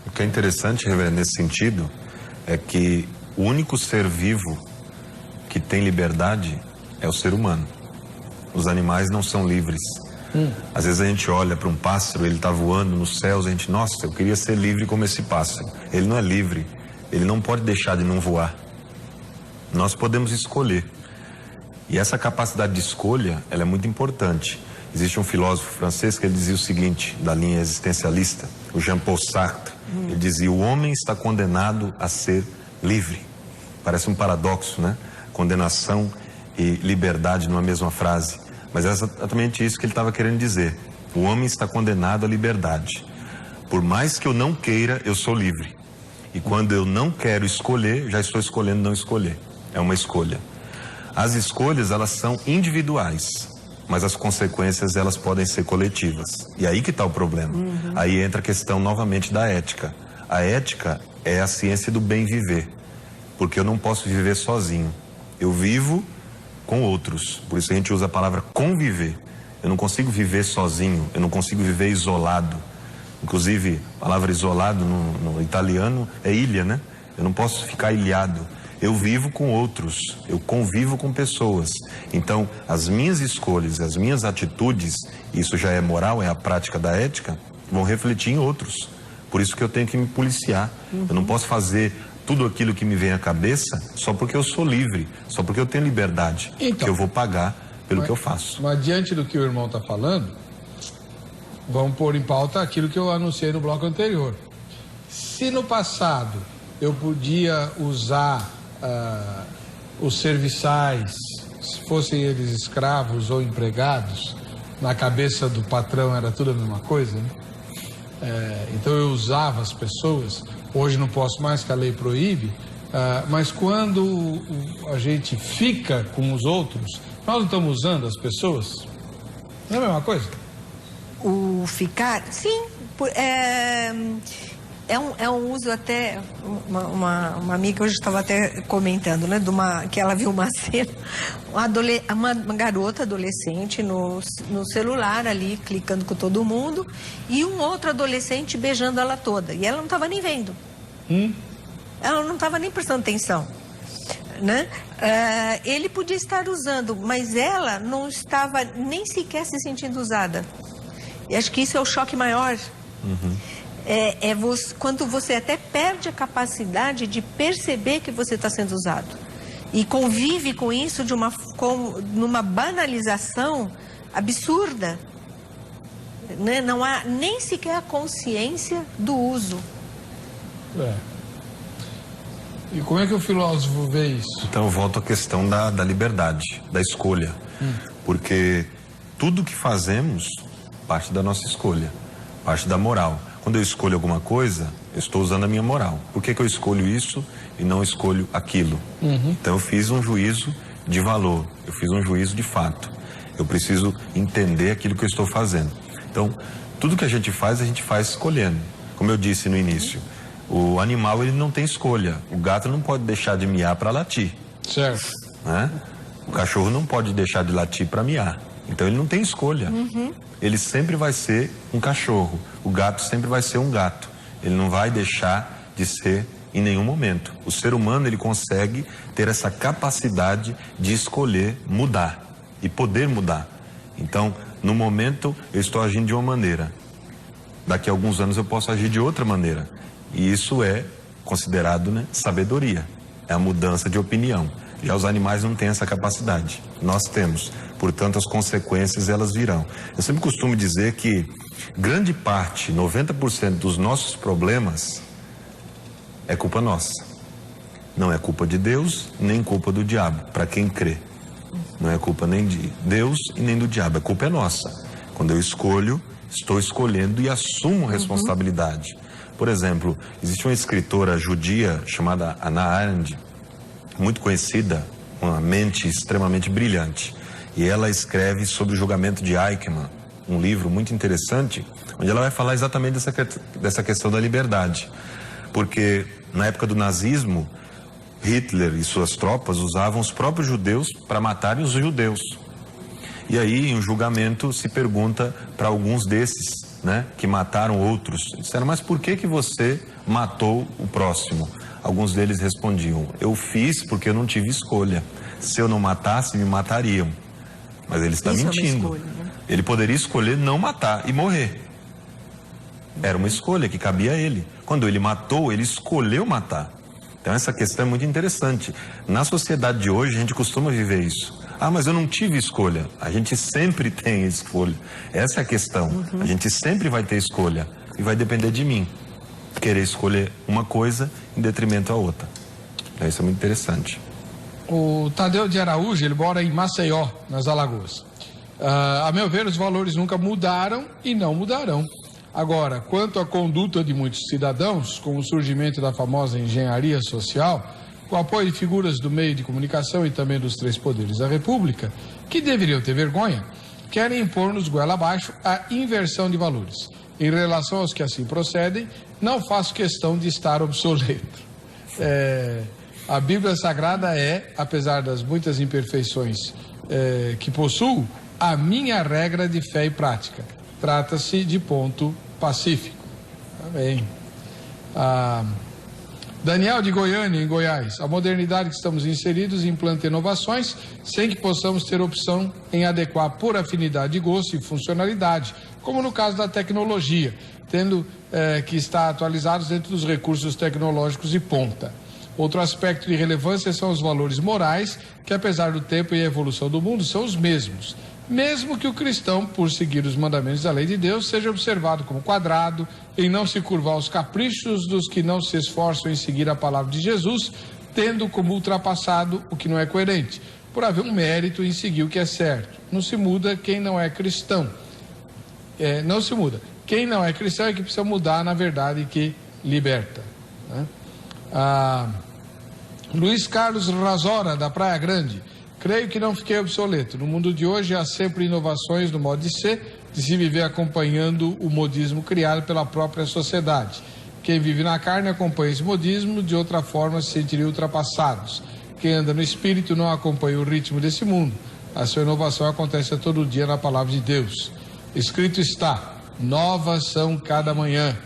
O que é interessante, reverendo, nesse sentido, é que o único ser vivo que tem liberdade é o ser humano. Os animais não são livres. Às vezes a gente olha para um pássaro, ele está voando nos céus, a gente, nossa, eu queria ser livre como esse pássaro. Ele não é livre, ele não pode deixar de não voar. Nós podemos escolher. E essa capacidade de escolha, ela é muito importante. Existe um filósofo francês que ele dizia o seguinte, da linha existencialista, o Jean-Paul Sartre. Ele dizia, o homem está condenado a ser livre. Parece um paradoxo, né? Condenação e liberdade numa mesma frase. Mas é exatamente isso que ele estava querendo dizer. O homem está condenado à liberdade. Por mais que eu não queira, eu sou livre. E quando eu não quero escolher, já estou escolhendo não escolher. É uma escolha. As escolhas, elas são individuais, mas as consequências, elas podem ser coletivas. E aí que está o problema. Aí entra a questão novamente da ética. A ética é a ciência do bem viver, porque eu não posso viver sozinho. Eu vivo com outros, por isso a gente usa a palavra conviver. Eu não consigo viver sozinho, eu não consigo viver isolado. Inclusive, a palavra isolado no italiano é ilha, né? Eu não posso ficar ilhado. Eu vivo com outros, eu convivo com pessoas. Então, as minhas escolhas, as minhas atitudes, isso já é moral, é a prática da ética, vão refletir em outros. Por isso que eu tenho que me policiar. Eu não posso fazer tudo aquilo que me vem à cabeça só porque eu sou livre, só porque eu tenho liberdade, que eu vou pagar pelo que eu faço. Mas diante do que o irmão está falando, vamos pôr em pauta aquilo que eu anunciei no bloco anterior. Se no passado eu podia usar os serviçais, se fossem eles escravos ou empregados, na cabeça do patrão era tudo a mesma coisa, né? Então eu usava as pessoas, hoje não posso mais, que a lei proíbe, mas quando a gente fica com os outros, nós não estamos usando as pessoas? Não é a mesma coisa? O ficar, sim, é um uso até, uma amiga hoje estava até comentando, né, que ela viu uma cena, uma garota adolescente no celular ali, clicando com todo mundo, e um outro adolescente beijando ela toda, e ela não estava nem vendo. Ela não estava nem prestando atenção, né? Ele podia estar usando, mas ela não estava nem sequer se sentindo usada. E acho que isso é o choque maior. Quando você até perde a capacidade de perceber que você está sendo usado e convive com isso numa banalização absurda, né? Não há nem sequer a consciência do uso. E como é que o filósofo vê isso? Então eu volto à questão da liberdade, da escolha, porque tudo que fazemos parte da nossa escolha, parte da moral. Quando eu escolho alguma coisa, eu estou usando a minha moral. Por que eu escolho isso e não escolho aquilo? Então eu fiz um juízo de valor, eu fiz um juízo de fato. Eu preciso entender aquilo que eu estou fazendo. Então, tudo que a gente faz escolhendo. Como eu disse no início, o animal ele não tem escolha. O gato não pode deixar de miar para latir. Certo. Né? O cachorro não pode deixar de latir para miar. Então ele não tem escolha. Ele sempre vai ser um cachorro. O gato sempre vai ser um gato. Ele não vai deixar de ser em nenhum momento. O ser humano ele consegue ter essa capacidade de escolher mudar e poder mudar. Então, no momento eu estou agindo de uma maneira. Daqui a alguns anos eu posso agir de outra maneira. E isso é considerado, né, sabedoria. É a mudança de opinião. Já os animais não têm essa capacidade. Nós temos. Portanto, as consequências, elas virão. Eu sempre costumo dizer que grande parte, 90% dos nossos problemas é culpa nossa. Não é culpa de Deus, nem culpa do diabo, para quem crê. Não é culpa nem de Deus e nem do diabo, a culpa é nossa. Quando eu escolho, estou escolhendo e assumo responsabilidade. Por exemplo, existe uma escritora judia chamada Hannah Arendt, muito conhecida, uma mente extremamente brilhante. E ela escreve sobre o julgamento de Eichmann, um livro muito interessante, onde ela vai falar exatamente dessa questão da liberdade. Porque na época do nazismo, Hitler e suas tropas usavam os próprios judeus para matarem os judeus. E aí, em um julgamento, se pergunta para alguns desses, né, que mataram outros. Disseram, mas por que você matou o próximo? Alguns deles respondiam, eu fiz porque eu não tive escolha. Se eu não matasse, me matariam. Mas ele está mentindo. Escolha, né? Ele poderia escolher não matar e morrer. Era uma escolha que cabia a ele. Quando ele matou, ele escolheu matar. Então essa questão é muito interessante. Na sociedade de hoje, a gente costuma viver isso. Ah, mas eu não tive escolha. A gente sempre tem escolha. Essa é a questão. A gente sempre vai ter escolha. E vai depender de mim. Querer escolher uma coisa em detrimento à outra. Isso é muito interessante. O Tadeu de Araújo, ele mora em Maceió, nas Alagoas. A meu ver, os valores nunca mudaram e não mudarão. Agora, quanto à conduta de muitos cidadãos, com o surgimento da famosa engenharia social, com o apoio de figuras do meio de comunicação e também dos três poderes da República, que deveriam ter vergonha, querem impor-nos goela abaixo a inversão de valores. Em relação aos que assim procedem, não faço questão de estar obsoleto. A Bíblia Sagrada é, apesar das muitas imperfeições que possuo, a minha regra de fé e prática. Trata-se de ponto pacífico. Tá bem. Daniel de Goiânia, em Goiás. A modernidade que estamos inseridos implanta inovações sem que possamos ter opção em adequar por afinidade de gosto e funcionalidade, como no caso da tecnologia, tendo que estar atualizados dentro dos recursos tecnológicos de ponta. Outro aspecto de relevância são os valores morais, que apesar do tempo e a evolução do mundo, são os mesmos. Mesmo que o cristão, por seguir os mandamentos da lei de Deus, seja observado como quadrado, em não se curvar aos caprichos dos que não se esforçam em seguir a palavra de Jesus, tendo como ultrapassado o que não é coerente, por haver um mérito em seguir o que é certo. Não se muda quem não é cristão. Não se muda. Quem não é cristão é que precisa mudar na verdade que liberta, né? Luiz Carlos Razora, da Praia Grande. Creio que não fiquei obsoleto. No mundo de hoje há sempre inovações no modo de ser, de se viver acompanhando o modismo criado pela própria sociedade. Quem vive na carne acompanha esse modismo, de outra forma se sentiria ultrapassados. Quem anda no espírito não acompanha o ritmo desse mundo. A sua inovação acontece a todo dia na palavra de Deus. Escrito está, novas são cada manhã.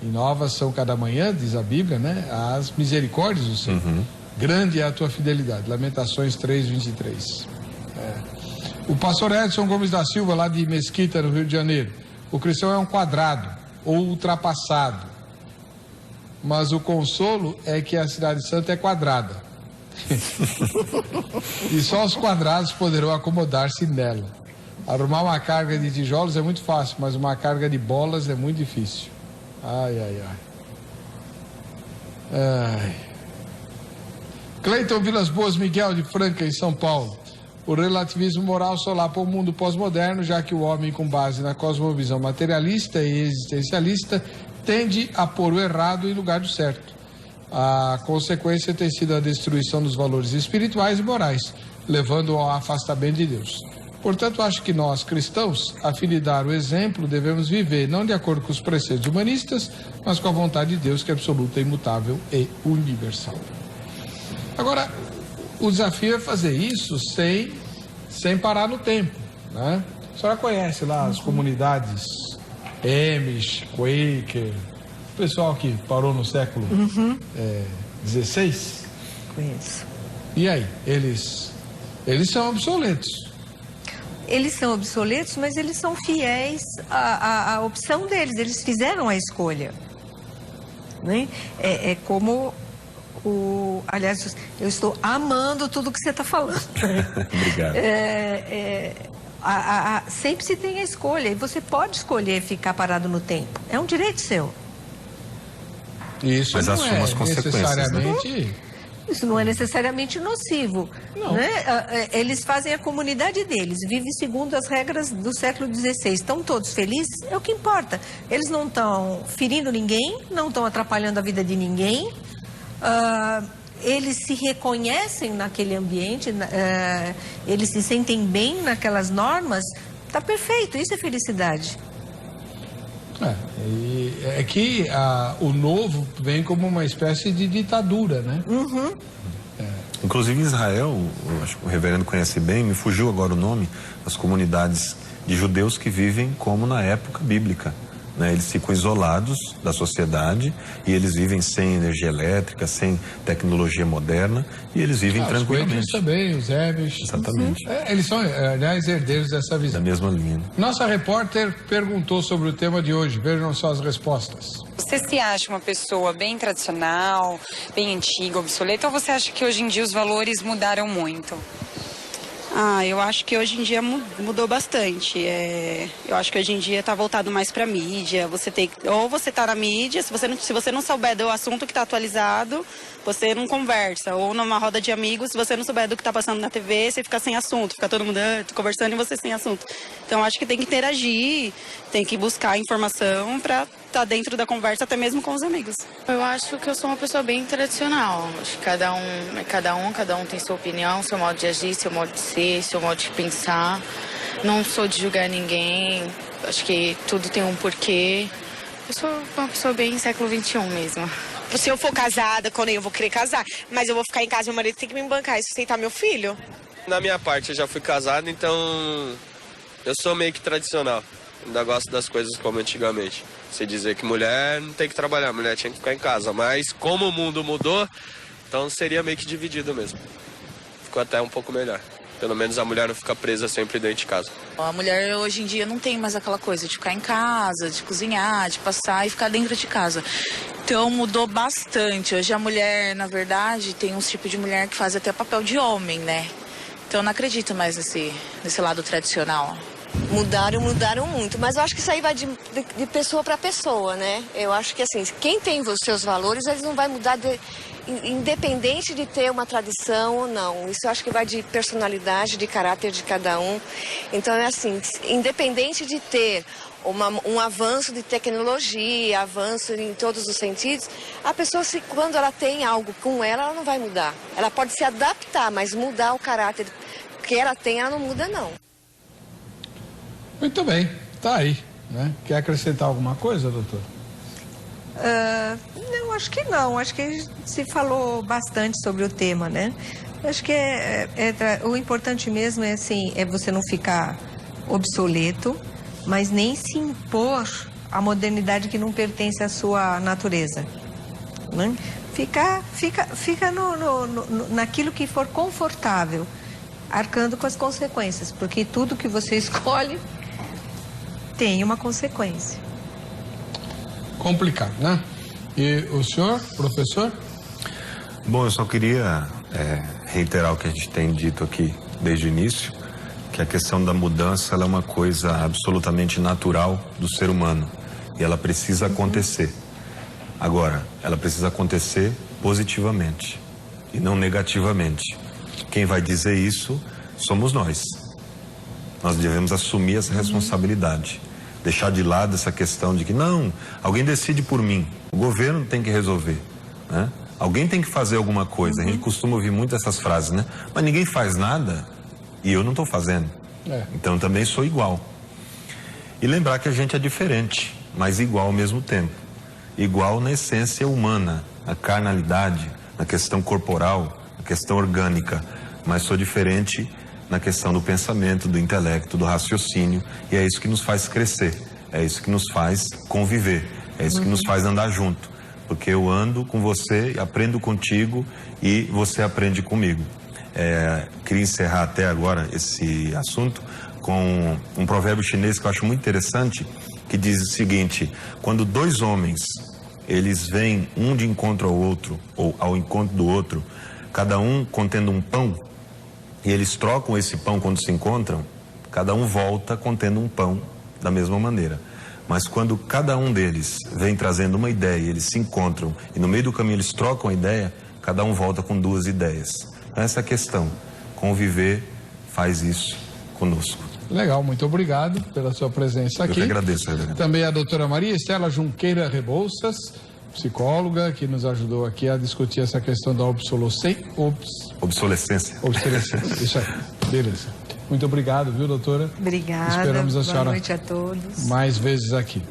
E novas são cada manhã, diz a Bíblia, né? As misericórdias do Senhor. Grande é a tua fidelidade. Lamentações 3:23. O pastor Edson Gomes da Silva, lá de Mesquita, no Rio de Janeiro. O cristão é um quadrado ou ultrapassado. Mas o consolo é que a cidade santa é quadrada. E só os quadrados poderão acomodar-se nela. Arrumar uma carga de tijolos é muito fácil, mas uma carga de bolas é muito difícil. Ai. Cleiton Vilas Boas Miguel, de Franca, em São Paulo. O relativismo moral solapa o mundo pós-moderno, já que o homem, com base na cosmovisão materialista e existencialista, tende a pôr o errado em lugar do certo. A consequência tem sido a destruição dos valores espirituais e morais, levando ao afastamento de Deus. Portanto, acho que nós, cristãos, a fim de dar o exemplo, devemos viver não de acordo com os preceitos humanistas, mas com a vontade de Deus, que é absoluta, imutável e universal. Agora, o desafio é fazer isso sem parar no tempo, né? A senhora conhece lá as comunidades Amish, Quaker, o pessoal que parou no século XVI? Conheço. E aí, eles são obsoletos. Eles são obsoletos, mas eles são fiéis à opção deles. Eles fizeram a escolha, né? É como aliás, eu estou amando tudo que você está falando. Obrigado. Sempre se tem a escolha, e você pode escolher ficar parado no tempo. É um direito seu. Isso, mas assuma as consequências, necessariamente... Isso não é necessariamente nocivo, né? Eles fazem a comunidade deles, vivem segundo as regras do século XVI. Estão todos felizes? É o que importa. Eles não estão ferindo ninguém, não estão atrapalhando a vida de ninguém. Eles se reconhecem naquele ambiente, eles se sentem bem naquelas normas. Está perfeito, isso é felicidade. É que o novo vem como uma espécie de ditadura, né? Inclusive em Israel, acho que o reverendo conhece bem, me fugiu agora o nome, as comunidades de judeus que vivem como na época bíblica, né? Eles ficam isolados da sociedade e eles vivem sem energia elétrica, sem tecnologia moderna, e eles vivem tranquilamente. Os também, os Amish. Exatamente. Eles são, aliás, herdeiros dessa visão. Da mesma linha. Nossa repórter perguntou sobre o tema de hoje. Vejam só as respostas. Você se acha uma pessoa bem tradicional, bem antiga, obsoleta, ou você acha que hoje em dia os valores mudaram muito? Eu acho que hoje em dia mudou bastante. Eu acho que hoje em dia está voltado mais para a mídia. Ou você está na mídia, se você não souber do assunto que está atualizado, você não conversa. Ou numa roda de amigos, se você não souber do que está passando na TV, você fica sem assunto. Fica todo mundo conversando e você sem assunto. Então, acho que tem que interagir, tem que buscar informação para estar dentro da conversa, até mesmo com os amigos. Eu acho que eu sou uma pessoa bem tradicional. Acho que cada um tem sua opinião, seu modo de agir, seu modo de ser, seu modo de pensar. Não sou de julgar ninguém. Acho que tudo tem um porquê. Eu sou uma pessoa bem século XXI mesmo. Se eu for casada, quando eu vou querer casar, mas eu vou ficar em casa, meu marido tem que me bancar e sustentar meu filho. Na minha parte, eu já fui casado, então eu sou meio que tradicional. Ainda gosto das coisas como antigamente. Você dizer que mulher não tem que trabalhar, mulher tinha que ficar em casa. Mas como o mundo mudou, então seria meio que dividido mesmo. Ficou até um pouco melhor. Pelo menos a mulher não fica presa sempre dentro de casa. A mulher hoje em dia não tem mais aquela coisa de ficar em casa, de cozinhar, de passar e ficar dentro de casa. Então mudou bastante. Hoje a mulher, na verdade, tem uns tipos de mulher que faz até papel de homem, né? Então eu não acredito mais nesse lado tradicional. Mudaram muito, mas eu acho que isso aí vai de pessoa para pessoa, né? Eu acho que assim, quem tem os seus valores, eles não vai mudar independente de ter uma tradição ou não. Isso eu acho que vai de personalidade, de caráter de cada um. Então é assim, independente de ter um avanço de tecnologia, avanço em todos os sentidos, a pessoa, quando ela tem algo com ela não vai mudar. Ela pode se adaptar, mas mudar o caráter que ela tem, ela não muda, não. Muito bem, tá aí, né? Quer acrescentar alguma coisa, doutor? Não, acho que não. Acho que se falou bastante sobre o tema, né? Acho que o importante mesmo é assim, é você não ficar obsoleto, mas nem se impor a modernidade que não pertence à sua natureza, né? Fica naquilo que for confortável, arcando com as consequências, porque tudo que você escolhe tem uma consequência. Complicado, né? E o senhor, professor? Bom, eu só queria reiterar o que a gente tem dito aqui desde o início, que a questão da mudança ela é uma coisa absolutamente natural do ser humano e ela precisa acontecer. Agora, ela precisa acontecer positivamente e não negativamente. Quem vai dizer isso somos nós. Nós devemos assumir essa responsabilidade. Deixar de lado essa questão de que não, alguém decide por mim, o governo tem que resolver, né? Alguém tem que fazer alguma coisa. A gente costuma ouvir muito essas frases, né? Mas ninguém faz nada e eu não estou fazendo. Então eu também sou igual. E lembrar que a gente é diferente, mas igual ao mesmo tempo. Igual na essência humana, na carnalidade, na questão corporal, na questão orgânica, mas sou diferente na questão do pensamento, do intelecto, do raciocínio, e é isso que nos faz crescer, é isso que nos faz conviver, é isso que nos faz andar junto, porque eu ando com você, aprendo contigo e você aprende comigo. Queria encerrar até agora esse assunto com um provérbio chinês que eu acho muito interessante, que diz o seguinte: quando dois homens, eles vêm um de encontro ao outro, ou ao encontro do outro, cada um contendo um pão, e eles trocam esse pão quando se encontram, cada um volta contendo um pão da mesma maneira. Mas quando cada um deles vem trazendo uma ideia e eles se encontram e no meio do caminho eles trocam a ideia, cada um volta com duas ideias. Então, essa é a questão. Conviver faz isso conosco. Legal, muito obrigado pela sua presença aqui. Eu que agradeço, Reverendo. Também a doutora Maria Estela Junqueira Rebouças, psicóloga, que nos ajudou aqui a discutir essa questão da obsolescência. Obsolescência. Isso aí, beleza. Muito obrigado, viu, doutora? Obrigada. Esperamos a senhora boa noite a todos. mais vezes aqui.